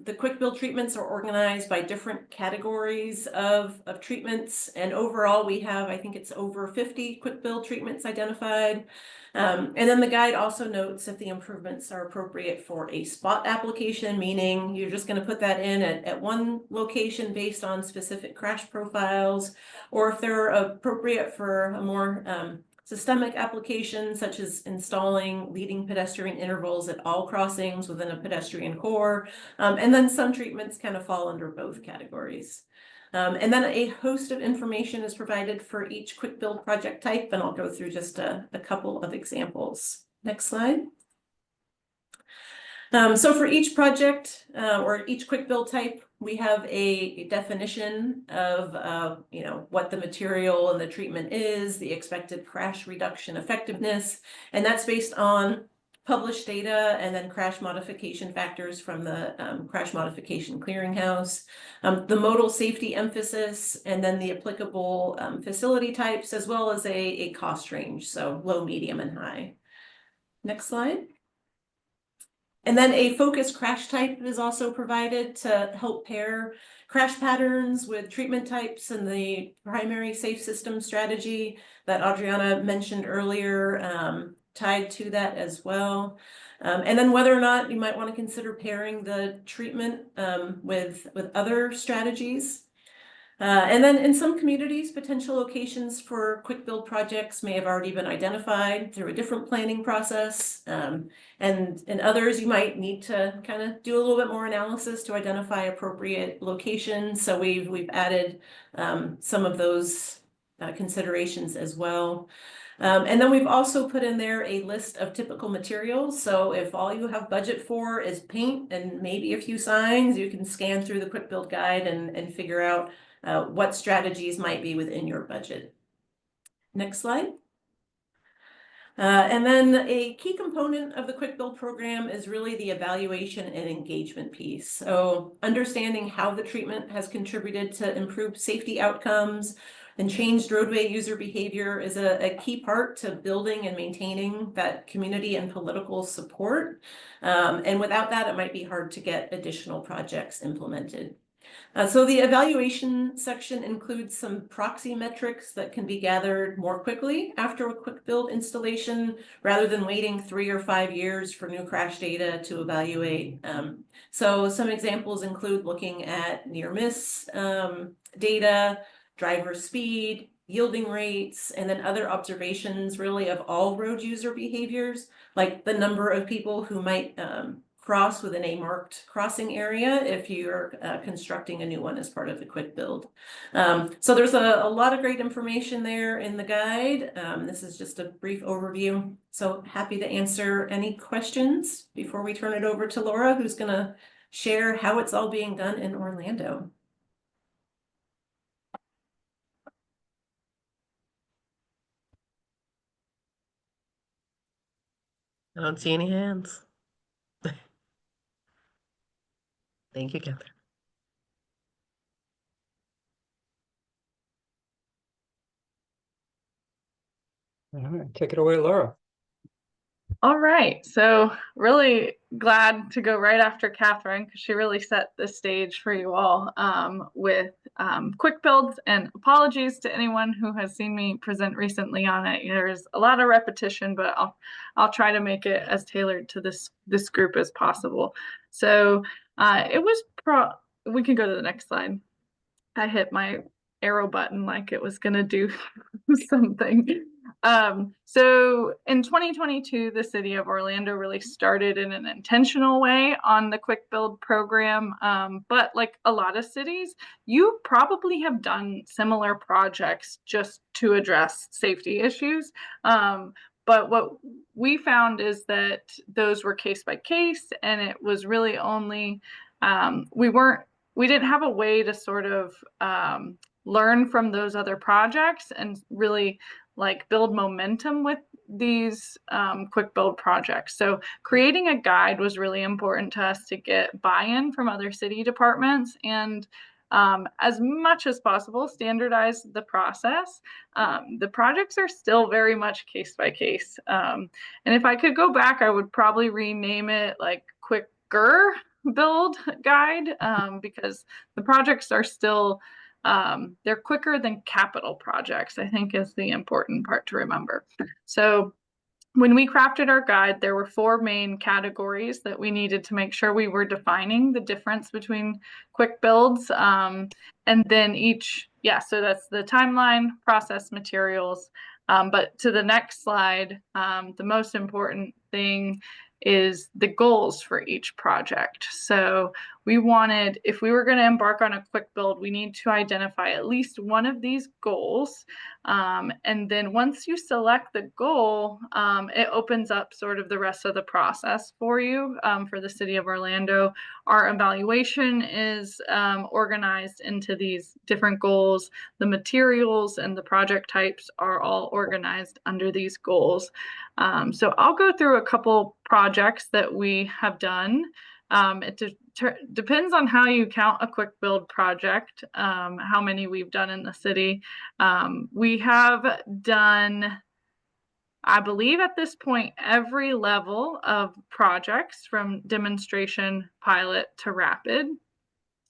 the quick build treatments are organized by different categories of treatments. And overall, we have, I think it's over 50 quick build treatments identified. And then the guide also notes if the improvements are appropriate for a spot application, meaning you're just going to put that in at one location based on specific crash profiles, or if they're appropriate for a more systemic applications, such as installing leading pedestrian intervals at all crossings within a pedestrian core. And then some treatments kind of fall under both categories. And then a host of information is provided for each quick build project type, and I'll go through just a couple of examples. Next slide. So for each project or each quick build type, we have a definition of, what the material and the treatment is, the expected crash reduction effectiveness, and that's based on published data and then crash modification factors from the Crash Modification Clearinghouse, the modal safety emphasis, and then the applicable facility types, as well as a cost range, so low, medium, and high. Next slide. And then a focused crash type is also provided to help pair crash patterns with treatment types and the primary safe system strategy that Adriana mentioned earlier, tied to that as well. And then whether or not you might want to consider pairing the treatment with other strategies. And then in some communities, potential locations for quick build projects may have already been identified through a different planning process. And in others, you might need to kind of do a little bit more analysis to identify appropriate locations. So we've added some of those considerations as well. And then we've also put in there a list of typical materials. So if all you have budget for is paint and maybe a few signs, you can scan through the quick build guide and figure out what strategies might be within your budget. Next slide. And then a key component of the quick build program is really the evaluation and engagement piece. So understanding how the treatment has contributed to improved safety outcomes and changed roadway user behavior is a key part to building and maintaining that community and political support. And without that, it might be hard to get additional projects implemented. So the evaluation section includes some proxy metrics that can be gathered more quickly after a quick build installation, rather than waiting 3 or 5 years for new crash data to evaluate. So some examples include looking at near miss data, driver speed, yielding rates, and then other observations really of all road user behaviors, like the number of people who might cross within a marked crossing area if you're constructing a new one as part of the quick build. So there's a lot of great information there in the guide. This is just a brief overview. So happy to answer any questions before we turn it over to Laura, who's going to share how it's all being done in Orlando. I don't see any hands. Thank you, Catherine. All right, take it away, Laura. All right, so really glad to go right after Catherine because she really set the stage for you all with quick builds, and apologies to anyone who has seen me present recently on it. There's a lot of repetition, but I'll try to make it as tailored to this group as possible. So it was we can go to the next slide. I hit my arrow button like it was gonna do something. So in 2022, the city of Orlando really started in an intentional way on the quick build program. But like a lot of cities, you probably have done similar projects just to address safety issues. But what we found is that those were case by case, and it was really only, we didn't have a way to sort of learn from those other projects and really like build momentum with these quick build projects. So creating a guide was really important to us to get buy-in from other city departments and as much as possible standardize the process. The projects are still very much case by case. And if I could go back, I would probably rename it like Quicker Build Guide because the projects are still they're quicker than capital projects, I think is the important part to remember. So when we crafted our guide, there were 4 main categories that we needed to make sure we were defining the difference between quick builds. And then so that's the timeline, process, materials. But to the next slide, the most important thing is the goals for each project. So we wanted, if we were going to embark on a quick build, we need to identify at least one of these goals. And then once you select the goal, it opens up sort of the rest of the process for you for the City of Orlando. Our evaluation is organized into these different goals. The materials and the project types are all organized under these goals. So I'll go through a couple projects that we have done. It depends on how you count a quick build project, how many we've done in the city. We have done, I believe at this point, every level of projects from demonstration, pilot to rapid.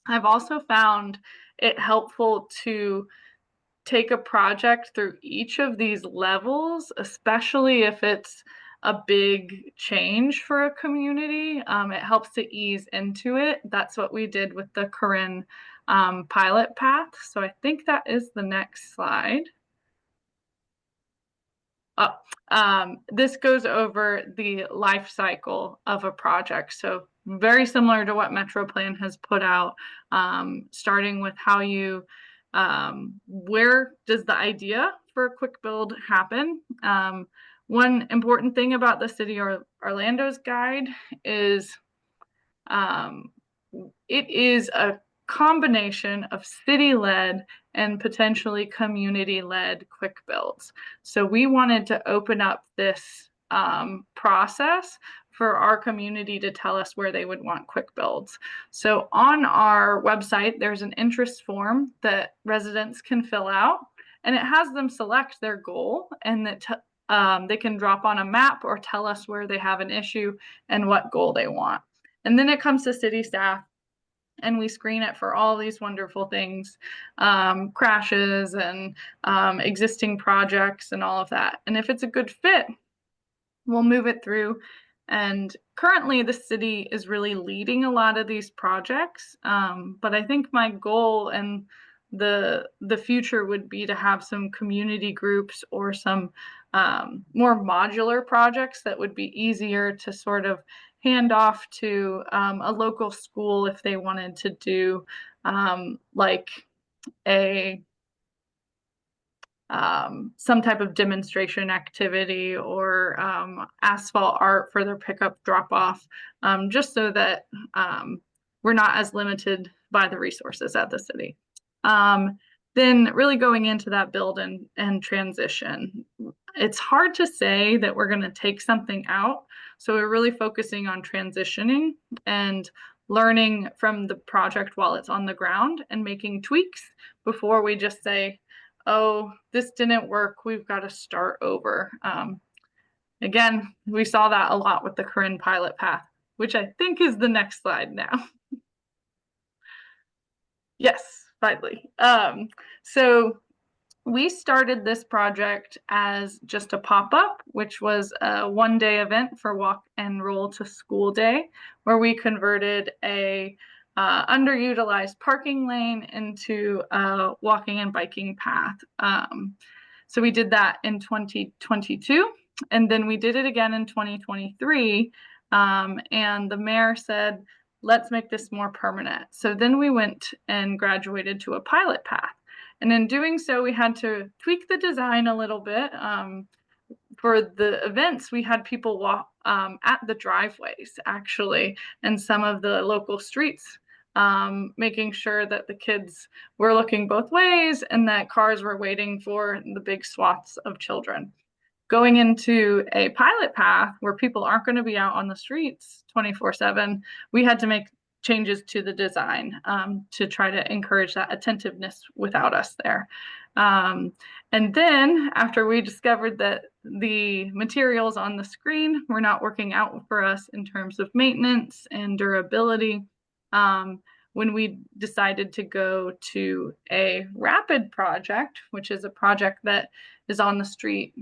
I've also found it helpful to take a project through each of these levels, especially if it's a big change for a community. It helps to ease into it. That's what we did with the Corinne pilot path. So I think that is the next slide. This goes over the life cycle of a project. So very similar to what MetroPlan has put out, starting with how you, where does the idea for a quick build happen? One important thing about the City of Orlando's guide is it is a combination of city-led and potentially community-led quick builds. So we wanted to open up this process for our community to tell us where they would want quick builds. So on our website, there's an interest form that residents can fill out, and it has them select their goal, and that they can drop on a map or tell us where they have an issue and what goal they want. And then it comes to city staff, and we screen it for all these wonderful things, crashes and existing projects and all of that. And if it's a good fit, we'll move it through. And currently the city is really leading a lot of these projects. But I think my goal and the future would be to have some community groups or some more modular projects that would be easier to sort of hand off to a local school if they wanted to do like a some type of demonstration activity or asphalt art for their pickup drop off, just so that we're not as limited by the resources at the city. Then really going into that build and transition, it's hard to say that we're going to take something out. So we're really focusing on transitioning and learning from the project while it's on the ground and making tweaks before we just say, oh, this didn't work, we've got to start over. Again, we saw that a lot with the Corinne pilot path, which I think is the next slide now. Yes, finally. So we started this project as just a pop-up, which was a one-day event for Walk and Roll to School Day, where we converted a underutilized parking lane into a walking and biking path. So we did that in 2022, and then we did it again in 2023. And the mayor said, let's make this more permanent. So then we went and graduated to a pilot path. And in doing so, we had to tweak the design a little bit. For the events, we had people walk at the driveways, actually, and some of the local streets, making sure that the kids were looking both ways and that cars were waiting for the big swaths of children. Going into a pilot path where people aren't going to be out on the streets 24/7, we had to make changes to the design to try to encourage that attentiveness without us there. And then after we discovered that the materials on the screen were not working out for us in terms of maintenance and durability, when we decided to go to a rapid project, which is a project that is on the street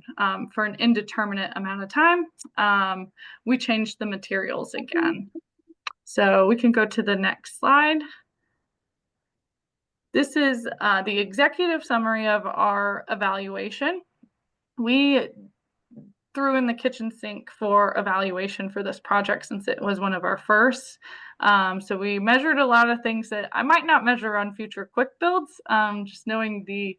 for an indeterminate amount of time, we changed the materials again. So we can go to the next slide. This is the executive summary of our evaluation. We threw in the kitchen sink for evaluation for this project since it was one of our first. So we measured a lot of things that I might not measure on future quick builds, just knowing the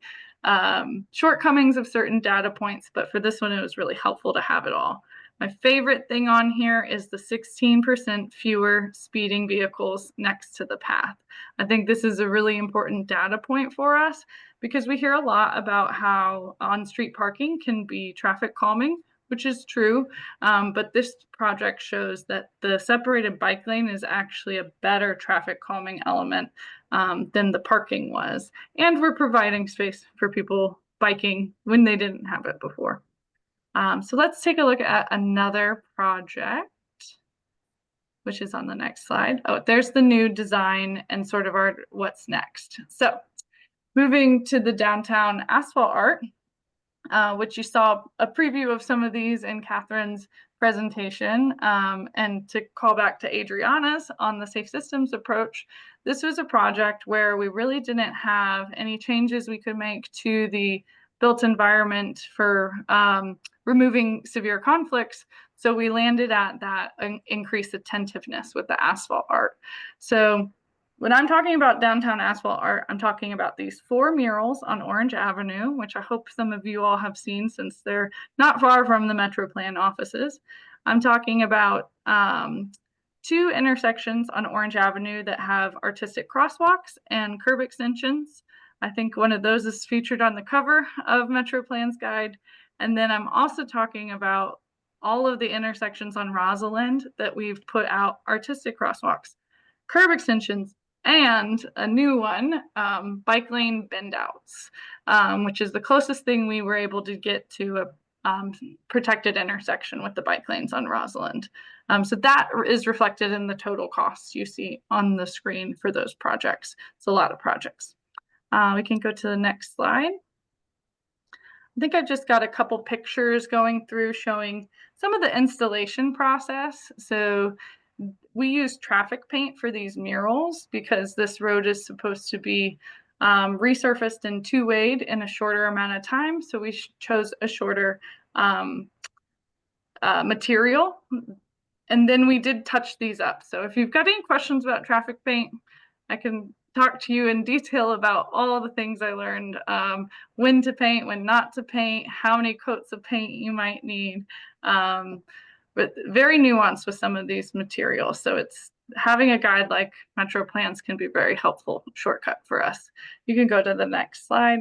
shortcomings of certain data points. But for this one, it was really helpful to have it all. My favorite thing on here is the 16% fewer speeding vehicles next to the path. I think this is a really important data point for us because we hear a lot about how on-street parking can be traffic calming, which is true. But this project shows that the separated bike lane is actually a better traffic calming element than the parking was. And we're providing space for people biking when they didn't have it before. So let's take a look at another project, which is on the next slide. Oh, there's the new design and sort of our what's next. So moving to the downtown asphalt art, which you saw a preview of some of these in Catherine's presentation. And to call back to Adriana's on the safe systems approach, this was a project where we really didn't have any changes we could make to the built environment for removing severe conflicts. So we landed at that increased attentiveness with the asphalt art. So when I'm talking about downtown asphalt art, I'm talking about these 4 murals on Orange Avenue, which I hope some of you all have seen since they're not far from the MetroPlan offices. I'm talking about 2 intersections on Orange Avenue that have artistic crosswalks and curb extensions. I think one of those is featured on the cover of MetroPlan's guide. And then I'm also talking about all of the intersections on Rosalind that we've put out artistic crosswalks, curb extensions, and a new one, bike lane bend outs, which is the closest thing we were able to get to a protected intersection with the bike lanes on Rosalind. So that is reflected in the total costs you see on the screen for those projects. It's a lot of projects. We can go to the next slide. I think I've just got a couple pictures going through showing some of the installation process. So we use traffic paint for these murals because this road is supposed to be resurfaced and two-wayed in a shorter amount of time. So we chose a shorter material. And then we did touch these up. So if you've got any questions about traffic paint, I can talk to you in detail about all the things I learned, when to paint, when not to paint, how many coats of paint you might need, but very nuanced with some of these materials. So it's having a guide like MetroPlans can be very helpful shortcut for us. You can go to the next slide.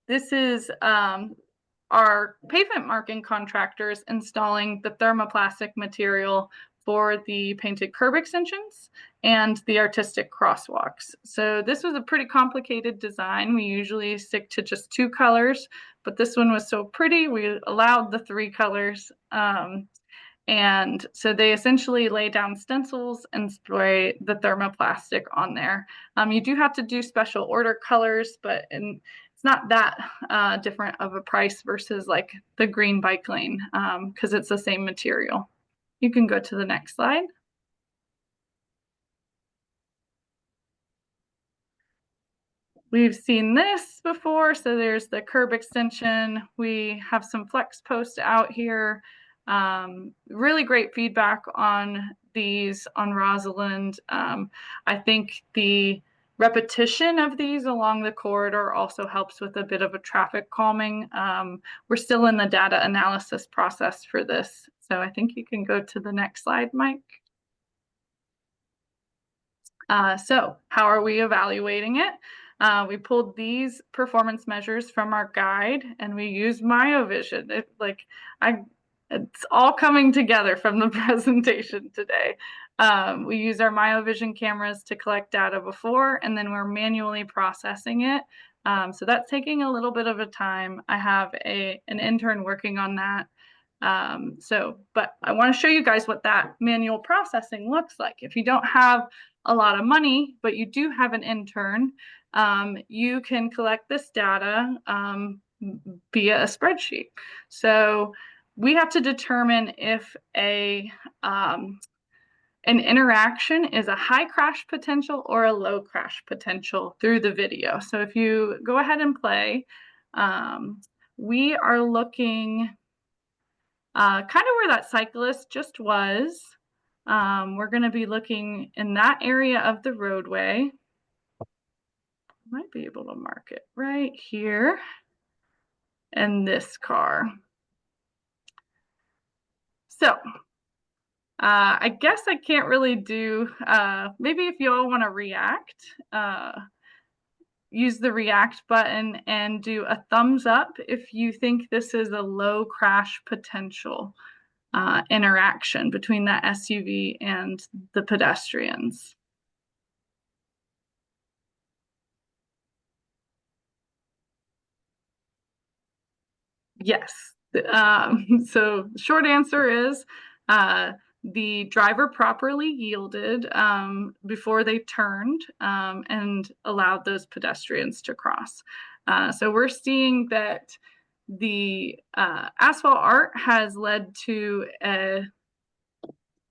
This is our pavement marking contractors installing the thermoplastic material for the painted curb extensions and the artistic crosswalks. So this was a pretty complicated design. We usually stick to just 2 colors, but this one was so pretty, we allowed the 3 colors. And so they essentially lay down stencils and spray the thermoplastic on there. You do have to do special order colors, but it's not that different of a price versus like the green bike lane because it's the same material. You can go to the next slide. We've seen this before. So there's the curb extension. We have some flex posts out here. Really great feedback on these on Rosalind. I think the repetition of these along the corridor also helps with a bit of a traffic calming. We're still in the data analysis process for this. So I think you can go to the next slide, Mike. So how are we evaluating it? We pulled these performance measures from our guide and we used MyoVision. It's all coming together from the presentation today. We use our MyoVision cameras to collect data before, and then we're manually processing it. So that's taking a little bit of a time. I have an intern working on that. But I want to show you guys what that manual processing looks like. If you don't have a lot of money, but you do have an intern, you can collect this data via a spreadsheet. So we have to determine if an interaction is a high crash potential or a low crash potential through the video. So if you go ahead and play, we are looking kind of where that cyclist just was. We're going to be looking in that area of the roadway. Might be able to mark it right here. And this car. So I guess I can't really do, maybe if you all want to react, use the react button and do a thumbs up if you think this is a low crash potential interaction between that SUV and the pedestrians. Yes. So short answer is the driver properly yielded before they turned and allowed those pedestrians to cross. So we're seeing that the asphalt art has led to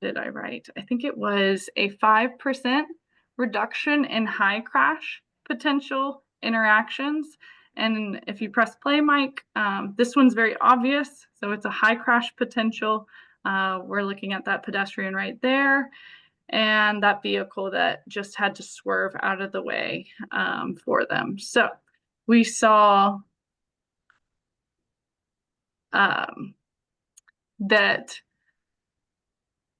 did I write? I think it was a 5% reduction in high crash potential interactions. And if you press play, Mike, this one's very obvious. So it's a high crash potential. We're looking at that pedestrian right there and that vehicle that just had to swerve out of the way for them. So we saw that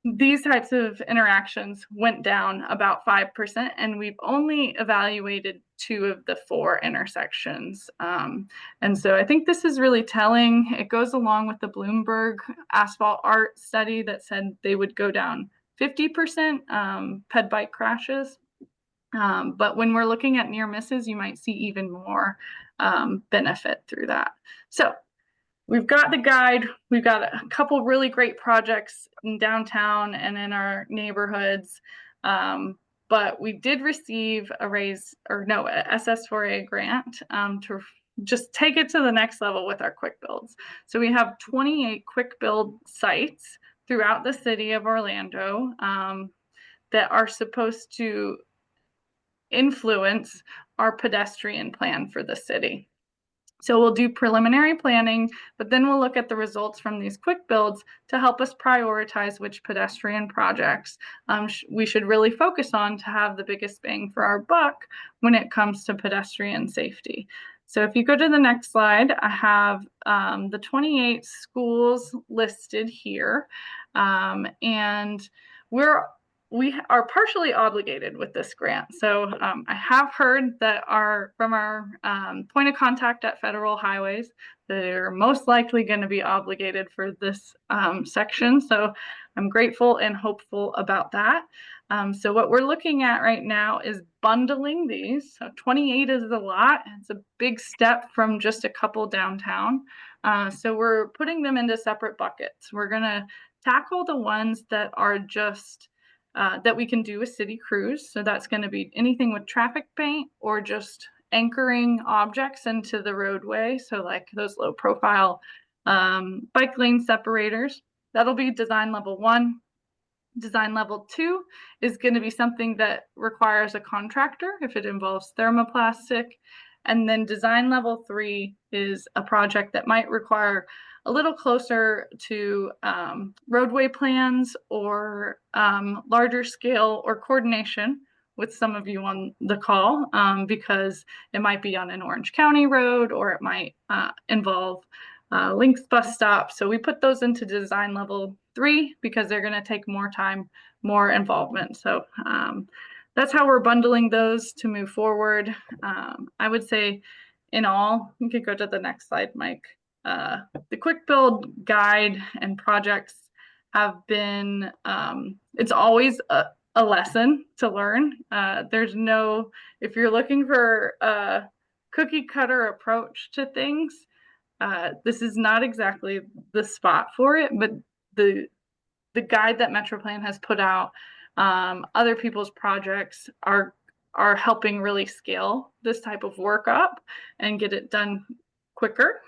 these types of interactions went down about 5%, and we've only evaluated 2 of the 4 intersections. And so I think this is really telling. It goes along with the Bloomberg asphalt art study that said they would go down 50% ped bike crashes. But when we're looking at near misses, you might see even more benefit through that. So we've got the guide. We've got a couple really great projects in downtown and in our neighborhoods. But we did receive a SS4A grant to just take it to the next level with our quick builds. So we have 28 quick build sites throughout the city of Orlando that are supposed to influence our pedestrian plan for the city. So we'll do preliminary planning, but then we'll look at the results from these quick builds to help us prioritize which pedestrian projects we should really focus on to have the biggest bang for our buck when it comes to pedestrian safety. So if you go to the next slide, I have the 28 schools listed here, and we are partially obligated with this grant. So I have heard that from our point of contact at Federal Highways, they're most likely going to be obligated for this section. So I'm grateful and hopeful about that. So what we're looking at right now is bundling these. So 28 is a lot. It's a big step from just a couple downtown. So we're putting them into separate buckets. We're going to tackle the ones that are just that we can do with city crews. So that's going to be anything with traffic paint or just anchoring objects into the roadway. So like those low profile bike lane separators. That'll be design level 1. Design level 2 is going to be something that requires a contractor if it involves thermoplastic. And then design level 3 is a project that might require a little closer to roadway plans or larger scale or coordination with some of you on the call because it might be on an Orange County road or it might involve Lynx bus stops. So we put those into design level 3 because they're going to take more time, more involvement. So that's how we're bundling those to move forward. I would say in all, you could go to the next slide, Mike. The quick build guide and projects have been, it's always a lesson to learn. There's no, if you're looking for a cookie cutter approach to things, this is not exactly the spot for it, but the guide that MetroPlan has put out, other people's projects are helping really scale this type of work up and get it done quicker,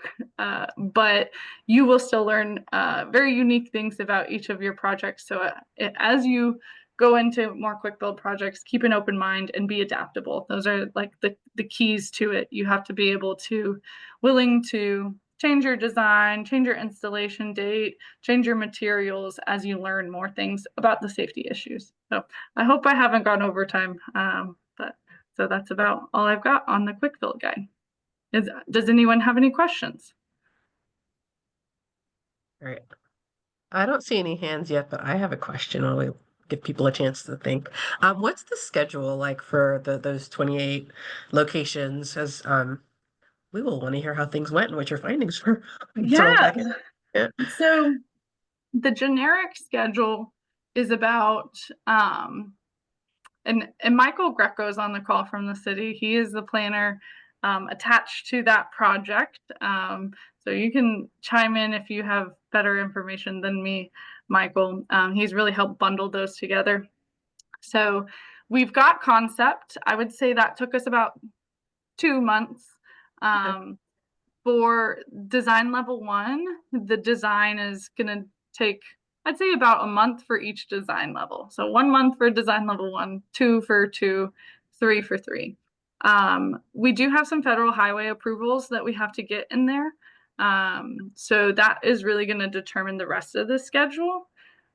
but you will still learn very unique things about each of your projects. So as you go into more quick build projects, keep an open mind and be adaptable. Those are like the keys to it. You have to be willing to change your design, change your installation date, change your materials as you learn more things about the safety issues. So I hope I haven't gone over time, but so that's about all I've got on the quick build guide. Does anyone have any questions? All right. I don't see any hands yet, but I have a question while we give people a chance to think. What's the schedule like for those 28 locations? As we will want to hear how things went and what your findings were. Throw it back in. Yeah. So the generic schedule is about and Michael Greco is on the call from the city. He is the planner attached to that project. So you can chime in if you have better information than me, Michael. He's really helped bundle those together. So we've got concept. I would say that took us about 2 months. For design level 1, the design is going to take, I'd say, about a month for each design level. So 1 month for design level 1, 2 for 2, 3 for 3. We do have some federal highway approvals that we have to get in there. So that is really going to determine the rest of the schedule.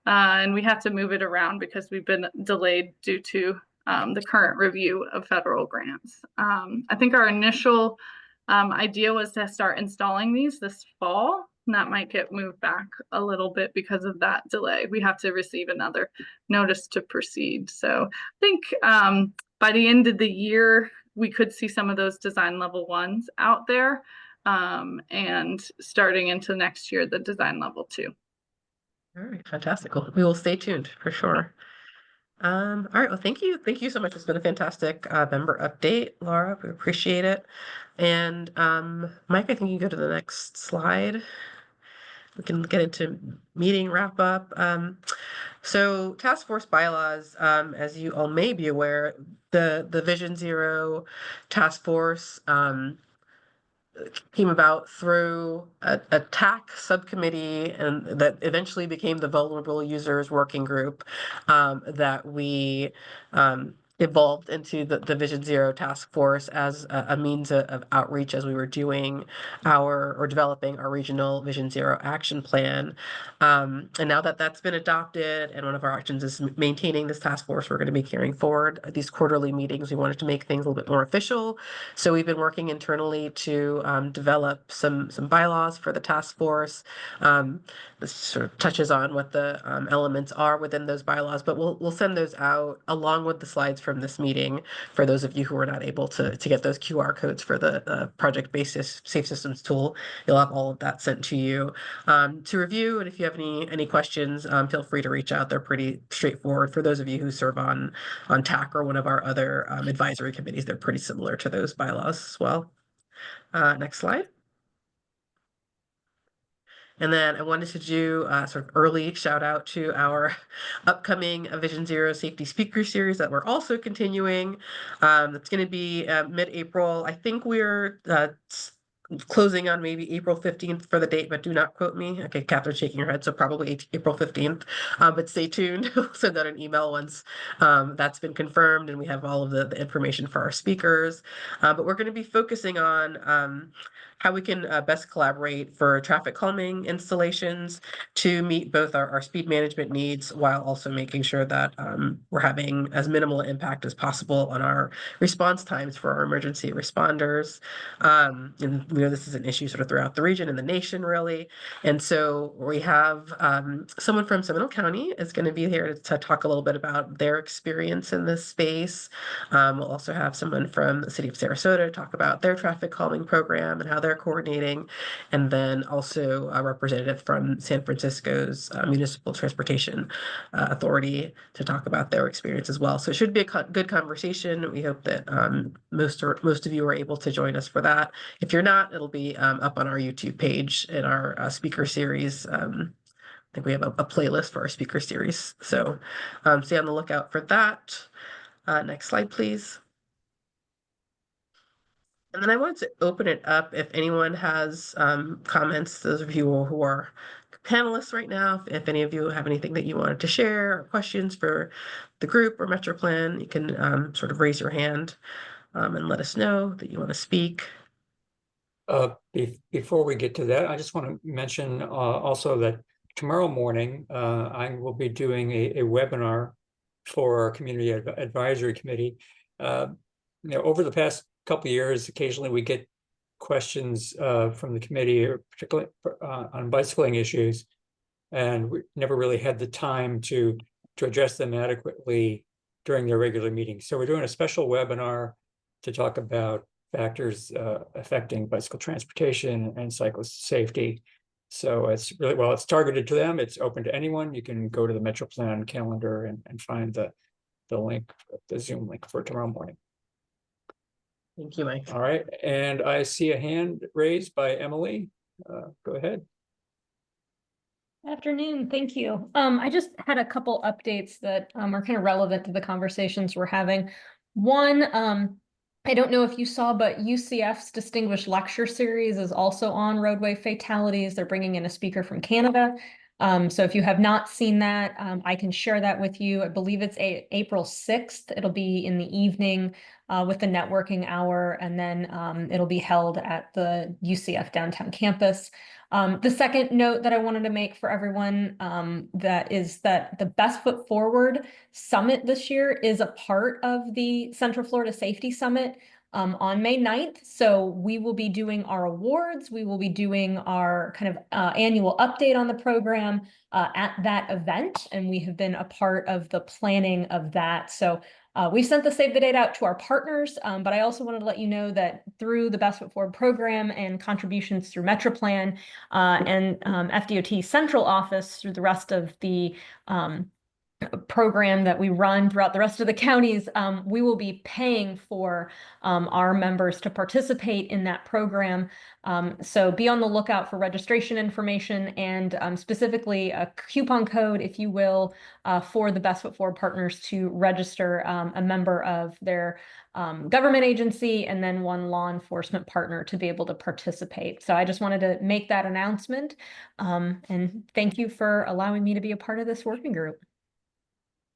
And we have to move it around because we've been delayed due to the current review of federal grants. I think our initial idea was to start installing these this fall, and that might get moved back a little bit because of that delay. We have to receive another notice to proceed. So I think by the end of the year, we could see some of those design level 1s out there, and starting into next year, the design level 2. All right, fantastic. Well, we will stay tuned for sure. All right. Well, thank you. Thank you so much. It's been a fantastic member update, Laura. We appreciate it. And Mike, I think you can go to the next slide. We can get into meeting wrap up. So task force bylaws, as you all may be aware, the Vision Zero task force came about through a TAC subcommittee, and that eventually became the Vulnerable Users Working Group that we evolved into the Vision Zero task force as a means of outreach as we were doing developing our regional Vision Zero action plan. And now that that's been adopted and one of our actions is maintaining this task force, we're going to be carrying forward these quarterly meetings. We wanted to make things a little bit more official. So we've been working internally to develop some bylaws for the task force. This sort of touches on what the elements are within those bylaws, but we'll send those out along with the slides from this meeting for those of you who are not able to get those QR codes for the project-based safe systems tool. You'll have all of that sent to you to review. And if you have any questions, feel free to reach out. They're pretty straightforward. For those of you who serve on TAC or one of our other advisory committees, they're pretty similar to those bylaws as well. Next slide. And then I wanted to do a sort of early shout out to our upcoming Vision Zero Safety Speaker Series that we're also continuing. It's going to be mid-April. I think we're closing on maybe April 15th for the date, but do not quote me. Okay, Catherine's shaking her head, so probably April 15th. But stay tuned. We'll send out an email once that's been confirmed and we have all of the information for our speakers. But we're going to be focusing on how we can best collaborate for traffic calming installations to meet both our speed management needs while also making sure that we're having as minimal impact as possible on our response times for our emergency responders. And we know this is an issue sort of throughout the region and the nation, really. And so we have someone from Seminole County is going to be here to talk a little bit about their experience in this space. We'll also have someone from the city of Sarasota talk about their traffic calming program and how they're coordinating, and then also a representative from San Francisco's Municipal Transportation Authority to talk about their experience as well. So it should be a good conversation. We hope that most of you are able to join us for that. If you're not, it'll be up on our YouTube page in our speaker series. I think we have a playlist for our speaker series. So stay on the lookout for that. Next slide, please. And then I wanted to open it up if anyone has comments, those of you who are panelists right now, if any of you have anything that you wanted to share or questions for the group or MetroPlan, you can sort of raise your hand and let us know that you want to speak. Before we get to that, I just want to mention also that tomorrow morning, I will be doing a webinar for our Community Advisory Committee. Over the past couple of years, occasionally we get questions from the committee, or particularly on bicycling issues, and we never really had the time to address them adequately during their regular meetings. So we're doing a special webinar to talk about factors affecting bicycle transportation and cyclist safety. So it's really, well, it's targeted to them. It's open to anyone. You can go to the Metro Plan calendar and find the link, the Zoom link for tomorrow morning. Thank you, Mike. All right, and I see a hand raised by Emily. Go ahead. Afternoon, thank you. I just had a couple updates that are kind of relevant to the conversations we're having. One, I don't know if you saw, but UCF's Distinguished Lecture Series is also on roadway fatalities. They're bringing in a speaker from Canada. So if you have not seen that, I can share that with you. I believe it's April 6th. It'll be in the evening with the networking hour, and then it'll be held at the UCF downtown campus. The second note that I wanted to make for everyone that is that the Best Foot Forward Summit this year is a part of the Central Florida Safety Summit on May 9th. So we will be doing our awards. We will be doing our kind of annual update on the program at that event. And we have been a part of the planning of that. So we sent the save the date out to our partners, but I also wanted to let you know that through the Best Foot Forward program and contributions through MetroPlan and FDOT Central Office through the rest of the program that we run throughout the rest of the counties, we will be paying for our members to participate in that program. So be on the lookout for registration information and specifically a coupon code, if you will, for the Best Foot Forward partners to register a member of their government agency and then one law enforcement partner to be able to participate. So I just wanted to make that announcement. And thank you for allowing me to be a part of this working group.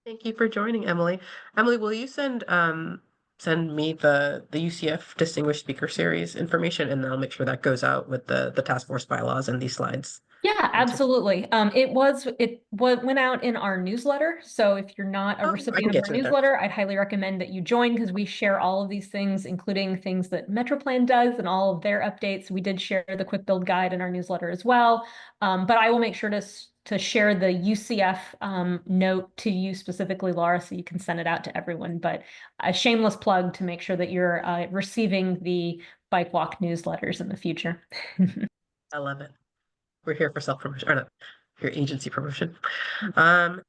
Thank you for joining, Emily. Emily, will you send me the UCF Distinguished Speaker Series information, and I'll make sure that goes out with the task force bylaws and these slides. Yeah, absolutely. It went out in our newsletter. So if you're not a recipient of our newsletter, I'd highly recommend that you join because we share all of these things, including things that MetroPlan does and all of their updates. We did share the quick build guide in our newsletter as well. But I will make sure to share the UCF note to you specifically, Laura, so you can send it out to everyone. But a shameless plug to make sure that you're receiving the Bike Walk newsletters in the future. I love it. We're here for self-promotion, or not, your agency promotion.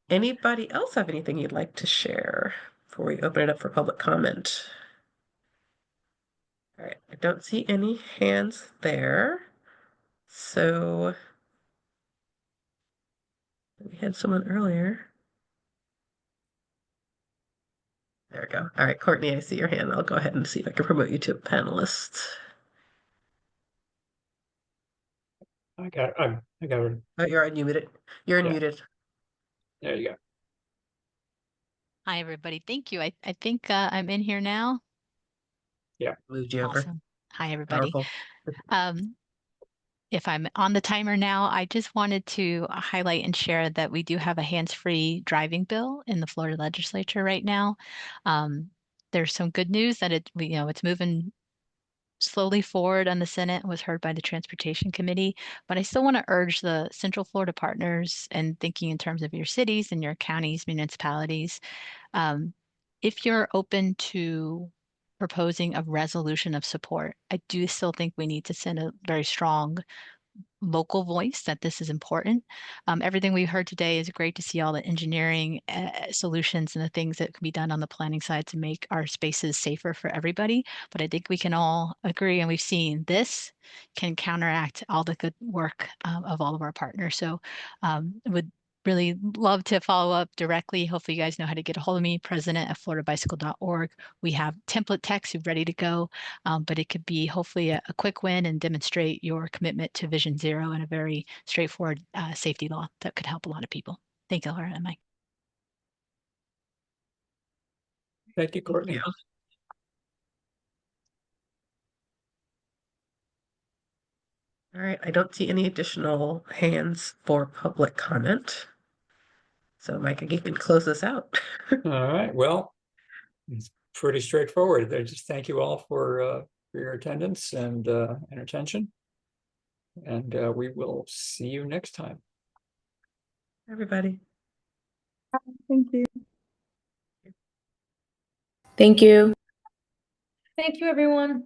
Anybody else have anything you'd like to share before we open it up for public comment? All right, I don't see any hands there. So we had someone earlier. There we go. All right, Courtney, I see your hand. I'll go ahead and see if I can promote you to a panelist. I got it. Oh, you're unmuted. You're Yeah. unmuted. There you go. Hi, everybody. Thank you. I think I'm in here now. Moved you over. Awesome. Hi, everybody. Powerful. If I'm on the timer now, I just wanted to highlight and share that we do have a hands-free driving bill in the Florida legislature right now. There's some good news that it's moving slowly forward on the Senate. It was heard by the Transportation Committee, but I still want to urge the Central Florida partners and thinking in terms of your cities and your counties, municipalities, if you're open to proposing a resolution of support, I do still think we need to send a very strong local voice that this is important. Everything we heard today is great to see all the engineering solutions and the things that can be done on the planning side to make our spaces safer for everybody. But I think we can all agree, and we've seen this can counteract all the good work of all of our partners. So would really love to follow up directly. Hopefully you guys know how to get a hold of me, president@floridabicycle.org. We have template text ready to go, but it could be hopefully a quick win and demonstrate your commitment to Vision Zero and a very straightforward safety law that could help a lot of people. Thank you, Laura and Mike. Thank you, Courtney. Thank you. All right, I don't see any additional hands for public comment. So Micah, you can close this out. All right, well, it's pretty straightforward. I just thank you all for your attendance and attention. And we will see you next time. Everybody. Thank you. Thank you, everyone.